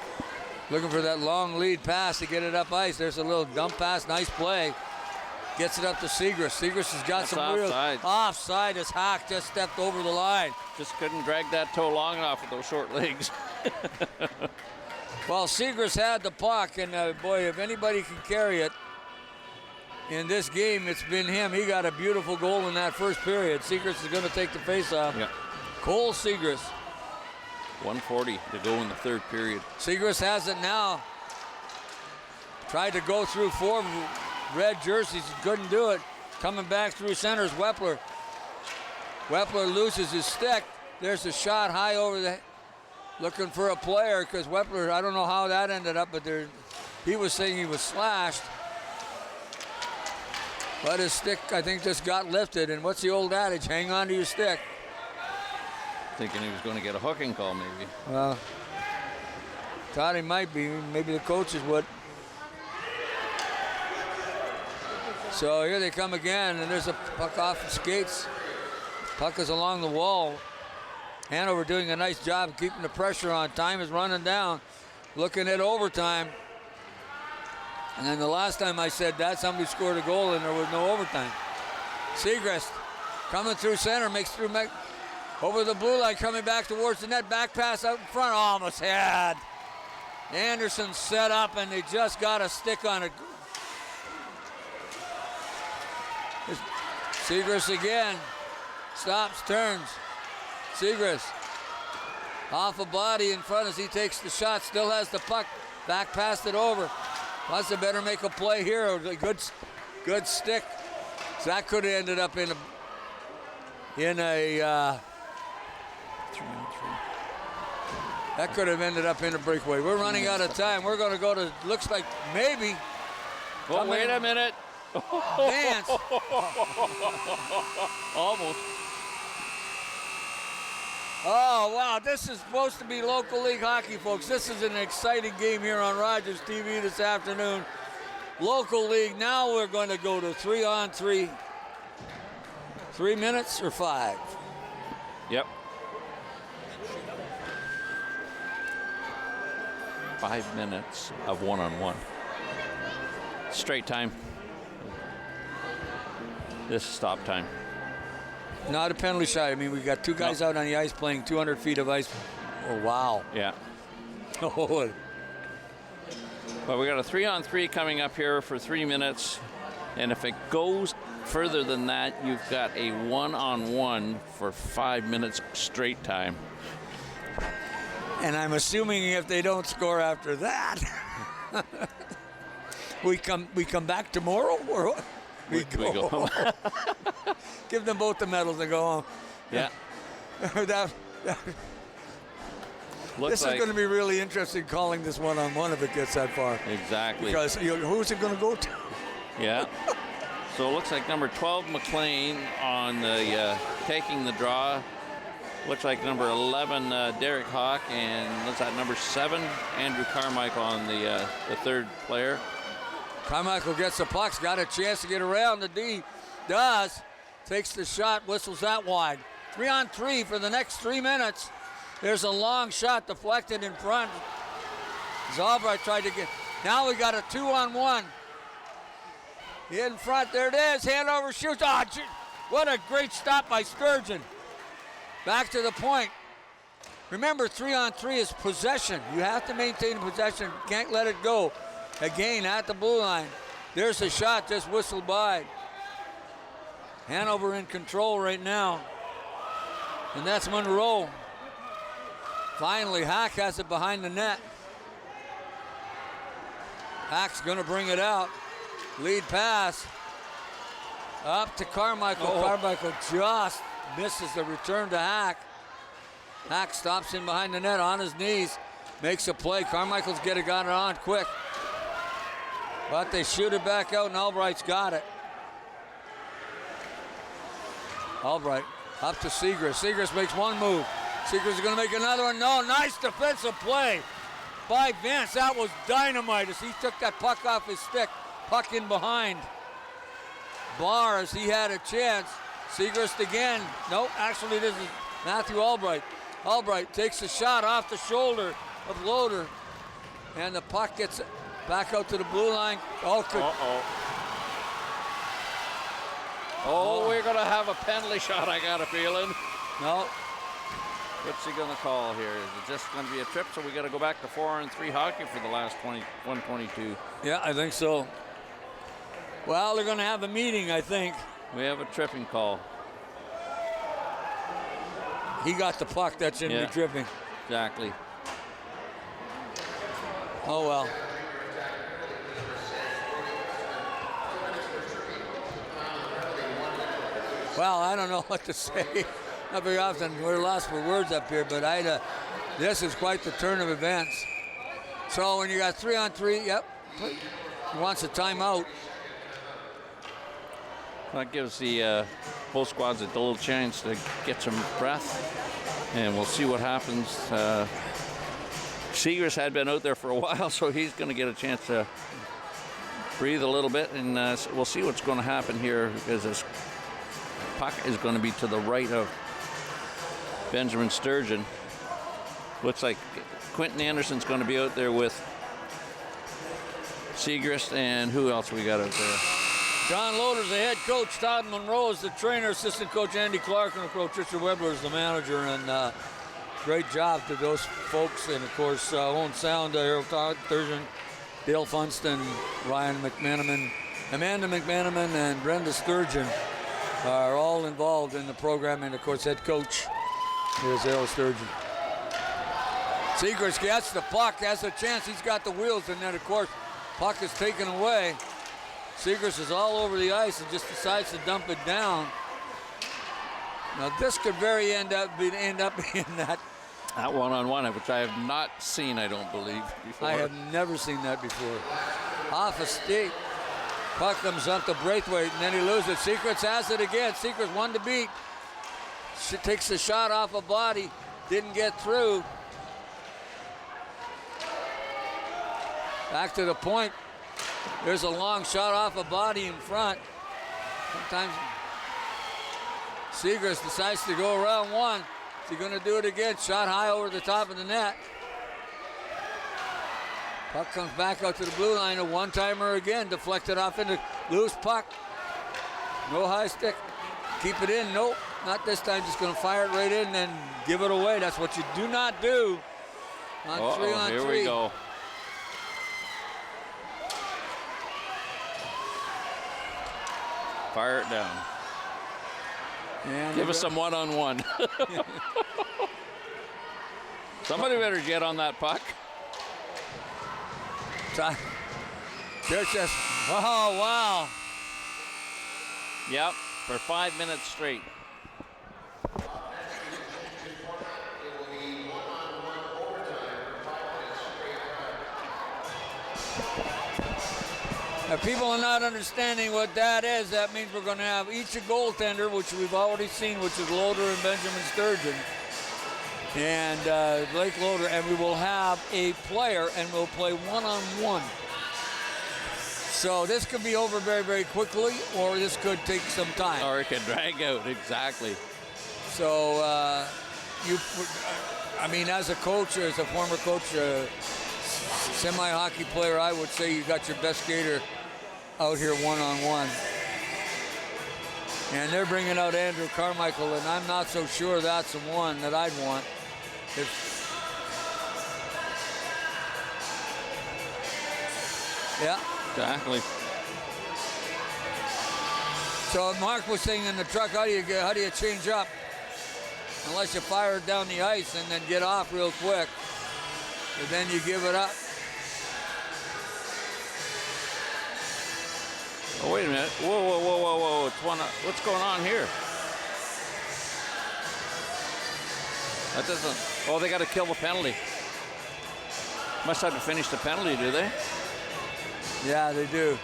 S4: Looking for that long lead pass to get it up ice. There's a little dump pass, nice play. Gets it up to Segrist. Segrist has got some
S5: offside.
S4: Real offside as Hawk just stepped over the line.
S5: Just couldn't drag that toe long enough with those short legs.
S4: Well, Segrist had the puck, and boy, if anybody can carry it in this game, it's been him. He got a beautiful goal in that first period. Segrist is going to take the face-off.
S5: Yeah.
S4: Cole Segrist.
S5: 1:40 to go in the third period.
S4: Segrist has it now. Tried to go through 4 red jerseys, couldn't do it. Coming back through center is Wepler. Wepler loses his stick. There's a shot high over the, looking for a player, because Wepler, I don't know how that ended up, but he was saying he was slashed. But his stick, I think, just got lifted. And what's the old adage? Hang on to your stick.
S5: Thinking he was going to get a hooking call, maybe.
S4: Well, thought he might be. Maybe the coaches would. So here they come again, and there's a puck off the skates. Puck is along the wall. Hanover doing a nice job of keeping the pressure on. Time is running down. Looking at overtime. And then the last time I said that, somebody scored a goal and there was no overtime. Segrist coming through center, makes through over the blue line, coming back towards the net. Back pass out in front, almost had. Anderson set up and they just got a stick on it. Segrist again. Stops, turns. Segrist off a body in front as he takes the shot. Still has the puck. Back passed it over. Plus, they better make a play here. A good stick. So that could have ended up in a 3-on-3. That could have ended up in a breakaway. We're running out of time. We're going to go to, looks like maybe.
S5: Oh, wait a minute.
S4: Dance.
S5: Almost.
S4: Oh, wow. This is supposed to be local league hockey, folks. This is an exciting game here on Rogers TV this afternoon. Local league. Now we're going to go to 3-on-3. 3 minutes or 5?
S5: Yep. 5 minutes of one-on-one. Straight time. This is stop time.
S4: Not a penalty shot. I mean, we got 2 guys out on the ice playing 200 feet of ice. Oh, wow.
S5: Yeah.
S4: Oh.
S5: But we got a 3-on-3 coming up here for 3 minutes. And if it goes further than that, you've got a 1-on-1 for 5 minutes straight time.
S4: And I'm assuming if they don't score after that, we come back tomorrow, or what? We go home. Give them both the medals and go home.
S5: Yeah.
S4: This is going to be really interesting calling this 1-on-1 if it gets that far.
S5: Exactly.
S4: Because who's it going to go to?
S5: Yeah. So it looks like number 12, McLean, on the taking the draw. Looks like number 11, Derek Hawk, and looks like number 7, Andrew Carmichael on the third player.
S4: Carmichael gets the puck, got a chance to get around. The D does. Takes the shot, whistles that wide. 3-on-3 for the next 3 minutes. There's a long shot deflected in front. Albright tried to get. Now we got a 2-on-1. In front, there it is. Hanover shoots. Oh, what a great stop by Sturgeon. Back to the point. Remember, 3-on-3 is possession. You have to maintain possession. Can't let it go. Again, at the blue line. There's a shot just whistled by. Hanover in control right now. And that's Monroe. Finally, Hack has it behind the net. Hack's going to bring it out. Lead pass. Up to Carmichael.
S5: Oh.
S4: Carmichael just misses the return to Hack. Hack stops in behind the net on his knees. Makes a play. Carmichael's got it on quick. But they shoot it back out, and Albright's got it. Albright up to Segrist. Segrist makes one move. Segrist is going to make another one. No, nice defensive play by Vince. That was dynamite as he took that puck off his stick. Puck in behind Barr as he had a chance. Segrist again. Nope, actually this is Matthew Albright. Albright takes a shot off the shoulder of Loader. And the puck gets back out to the blue line.
S5: Oh, we're going to have a penalty shot, I got a feeling.
S4: No.
S5: What's he going to call here? Is it just going to be a trip? So we got to go back to 4-on-3 hockey for the last 122.
S4: Yeah, I think so. Well, they're going to have a meeting, I think.
S5: We have a tripping call.
S4: He got the puck. That's going to be tripping.
S5: Exactly.
S4: Oh, well. Well, I don't know what to say. Not very often we're lost for words up here, but this is quite the turn of events. So when you got 3-on-3, yep, he wants a timeout.
S5: That gives the both squads a little chance to get some breath, and we'll see what happens. Seegers had been out there for a while, so he's going to get a chance to breathe a little bit, and we'll see what's going to happen here, because this puck is going to be to the right of Benjamin Sturgeon. Looks like Quentin Anderson's going to be out there with Segrist, and who else we got out there?
S4: John Loader's the head coach. Todd Monroe is the trainer. Assistant coach Andy Clark, and of course Richard Weber is the manager. And great job to those folks. And of course Owen Sound, Harold Todd, Thurston, Dale Funston, Ryan McManaman, Amanda McManaman, and Brenda Sturgeon are all involved in the program. And of course head coach is Harold Sturgeon. Segrist gets the puck, has a chance. He's got the wheels, and then of course puck is taken away. Segrist is all over the ice and just decides to dump it down. Now this could end up being that
S5: one-on-one, which I have not seen, I don't believe, before.
S4: I have never seen that before. Off a stick. Puck comes up to Braithwaite, and then he loses it. Segrist has it again. Segrist one to beat. She takes the shot off a body. Didn't get through. Back to the point. There's a long shot off a body in front. Sometimes Segrist decides to go around one. Is he going to do it again? Shot high over the top of the net. Puck comes back out to the blue line. A one-timer again. Deflected off into loose puck. No high stick. Keep it in. Nope. Not this time. Just going to fire it right in and then give it away. That's what you do not do on 3-on-3.
S5: Here we go. Fire it down.
S4: And
S5: give us some one-on-one. Somebody better get on that puck.
S4: There's just, oh, wow.
S5: Yep, for 5 minutes straight.
S4: If people are not understanding what that is, that means we're going to have each a goaltender, which we've already seen, which is Loader and Benjamin Sturgeon, and Blake Loader, and we will have a player, and we'll play one-on-one. So this could be over very, very quickly, or this could take some time.
S5: Or it could drag out, exactly.
S4: So, I mean, as a coach, as a former coach, semi-hockey player, I would say you got your best skater out here one-on-one. And they're bringing out Andrew Carmichael, and I'm not so sure that's the one that I'd want. Yeah.
S5: Exactly.
S4: So Mark was saying in the truck, how do you change up? Unless you fire it down the ice and then get off real quick. But then you give it up.
S5: Oh, wait a minute. Whoa. What's going on here? That doesn't... Oh, they got to kill the penalty. Must have to finish the penalty, do they?
S4: Yeah, they do.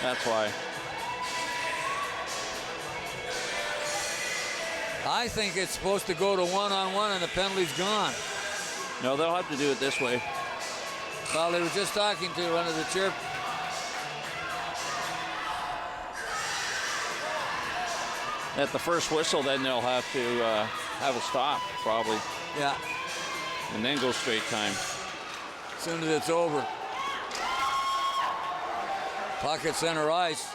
S5: That's why.
S4: I think it's supposed to go to one-on-one and the penalty's gone.
S5: No, they'll have to do it this way.
S4: Well, they were just talking to one of the chair.
S5: At the first whistle, then they'll have to have a stop, probably.
S4: Yeah.
S5: And then go straight time.
S4: As soon as it's over. Pocket center ice.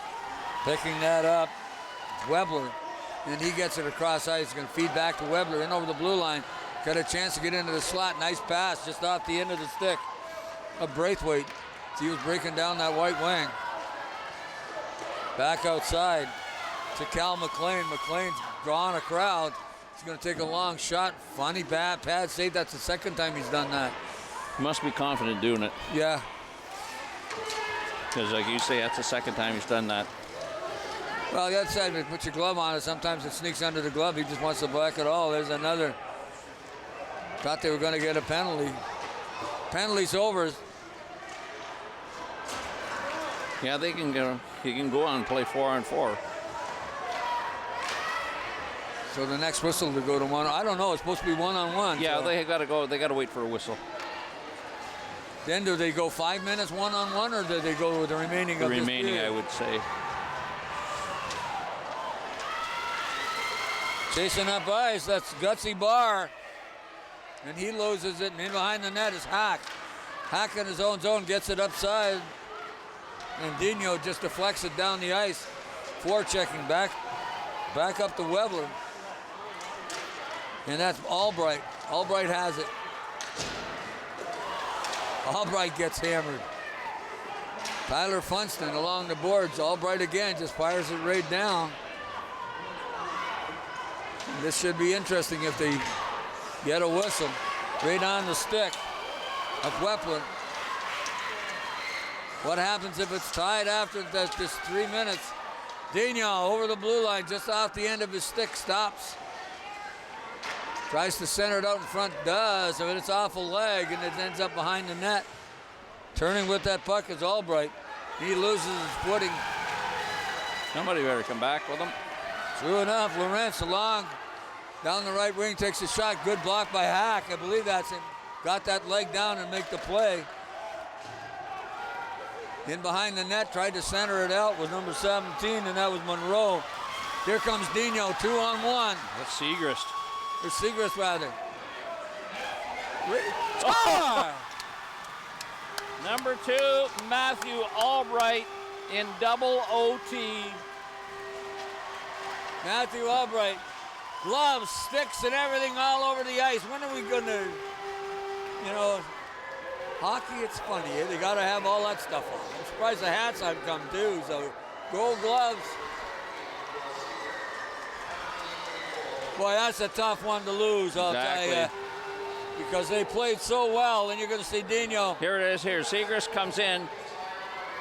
S4: Picking that up. Webler. And he gets it across ice. He's going to feed back to Weber in over the blue line. Got a chance to get into the slot. Nice pass just off the end of the stick of Braithwaite. He was breaking down that white wing. Back outside to Cal McLean. McLean's drawing a crowd. He's going to take a long shot. Funny pad save. That's the second time he's done that.
S5: Must be confident doing it.
S4: Yeah.
S5: Because like you say, that's the second time he's done that.
S4: Well, the other side, you put your glove on it. Sometimes it sneaks under the glove. He just wants to black it all. There's another. Thought they were going to get a penalty. Penalty's over.
S5: Yeah, they can go. He can go on and play 4-on-4.
S4: So the next whistle to go to one. I don't know. It's supposed to be 1-on-1.
S5: Yeah,
S4: so.
S5: they got to go. They got to wait for a whistle.
S4: Then do they go 5 minutes 1-on-1, or do they go with the remaining of
S5: the
S4: this
S5: remaining,
S4: period?
S5: I would say.
S4: Chasing up ice, that's Gutsy Barr. And he loses it, and in behind the net is Hack. Hack in his own zone gets it upside. And Dino just deflects it down the ice. Forechecking back up to Webler. And that's Albright. Albright has it. Albright gets hammered. Tyler Funston along the boards. Albright again just fires it right down. This should be interesting if they get a whistle. Right on the stick of Wepler. What happens if it's tied after just 3 minutes? Dignon over the blue line, just off the end of his stick, stops. Tries to center it out in front, does, but it's off a leg, and it ends up behind the net. Turning with that puck is Albright. He loses his footing.
S5: Somebody better come back with him.
S4: True enough, Lawrence along down the right wing, takes a shot. Good block by Hack. I believe that's him. Got that leg down and make the play. In behind the net, tried to center it out with number 17, and that was Monroe. Here comes Dino, 2-on-1.
S5: That's Segrist.
S4: Or Segrist, rather. Oh!
S5: Number 2, Matthew Albright in double OT.
S4: Matthew Albright. Gloves, sticks, and everything all over the ice. When are we going to, hockey, it's funny. Eh? They got to have all that stuff on. I'm surprised the hats haven't come too, so gold gloves. Boy, that's a tough one to lose, I'll tell you. Because they played so well, and you're going to see Dino.
S5: Here it is here. Segrist comes in.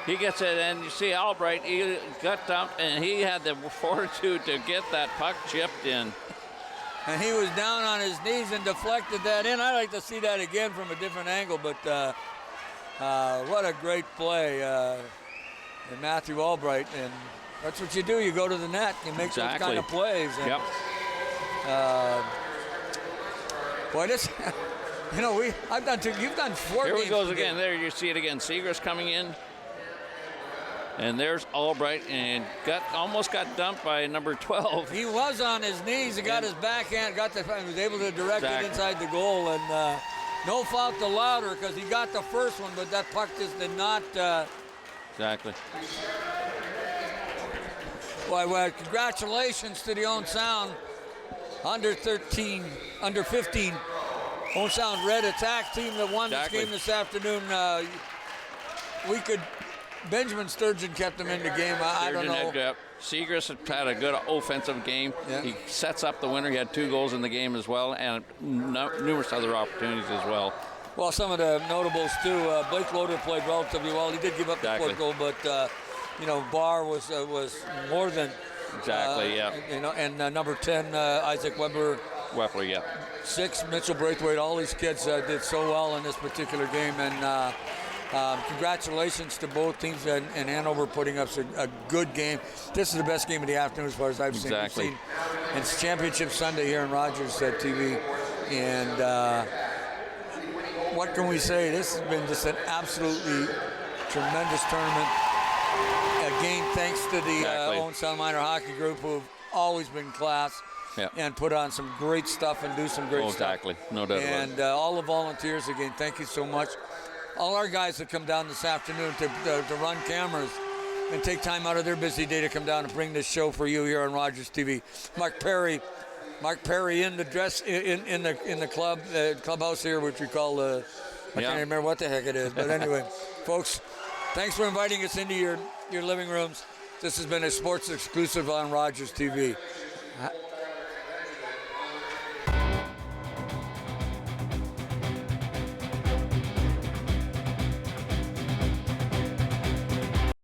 S5: He gets it, and you see Albright, he got dumped, and he had the fortitude to get that puck chipped in.
S4: And he was down on his knees and deflected that in. I'd like to see that again from a different angle, but what a great play. And Matthew Albright, and that's what you do. You go to the net, you make those kind of plays. And,
S5: yep.
S4: Boy, this, I've done 2. You've done 4 games.
S5: Here he goes again. There you see it again. Segrist coming in. And there's Albright, and almost got dumped by number 12.
S4: He was on his knees. He got his backhand, was able to direct it inside the goal. And no fault to Lauder because he got the first one, but that puck just did not.
S5: Exactly.
S4: Boy, well, congratulations to the Owen Sound under 15 Owen Sound Red Attack team that won this game this afternoon. Benjamin Sturgeon kept him in the game. I don't know.
S5: Segrist had a good offensive game. Yeah. He sets up the winner. He had 2 goals in the game as well, and numerous other opportunities as well.
S4: Well, some of the notables too. Blake Loader played relatively well. He did give up the 4th goal, but Barr was more than and number 10 Isaac Weber.
S5: Wepler, yeah.
S4: 6 Mitchell Braithwaite. All these kids did so well in this particular game, and. Congratulations to both teams and Hanover putting up a good game. This is the best game of the afternoon as far as I've seen. It's Championship Sunday here on Rogers TV. And what can we say? This has been just an absolutely tremendous tournament. Again, thanks to the Owen Sound Minor Hockey Group, who have always been class.
S5: Yeah.
S4: And put on some great stuff and do some great stuff.
S5: Exactly, no doubt about it.
S4: And all the volunteers, again, thank you so much. All our guys that come down this afternoon to run cameras, and take time out of their busy day to come down and bring this show for you here on Rogers TV. Mark Perry in the dress in the clubhouse here, which we call I can't remember what the heck it is, but anyway, folks, thanks for inviting us into your living rooms. This has been a sports exclusive on Rogers TV.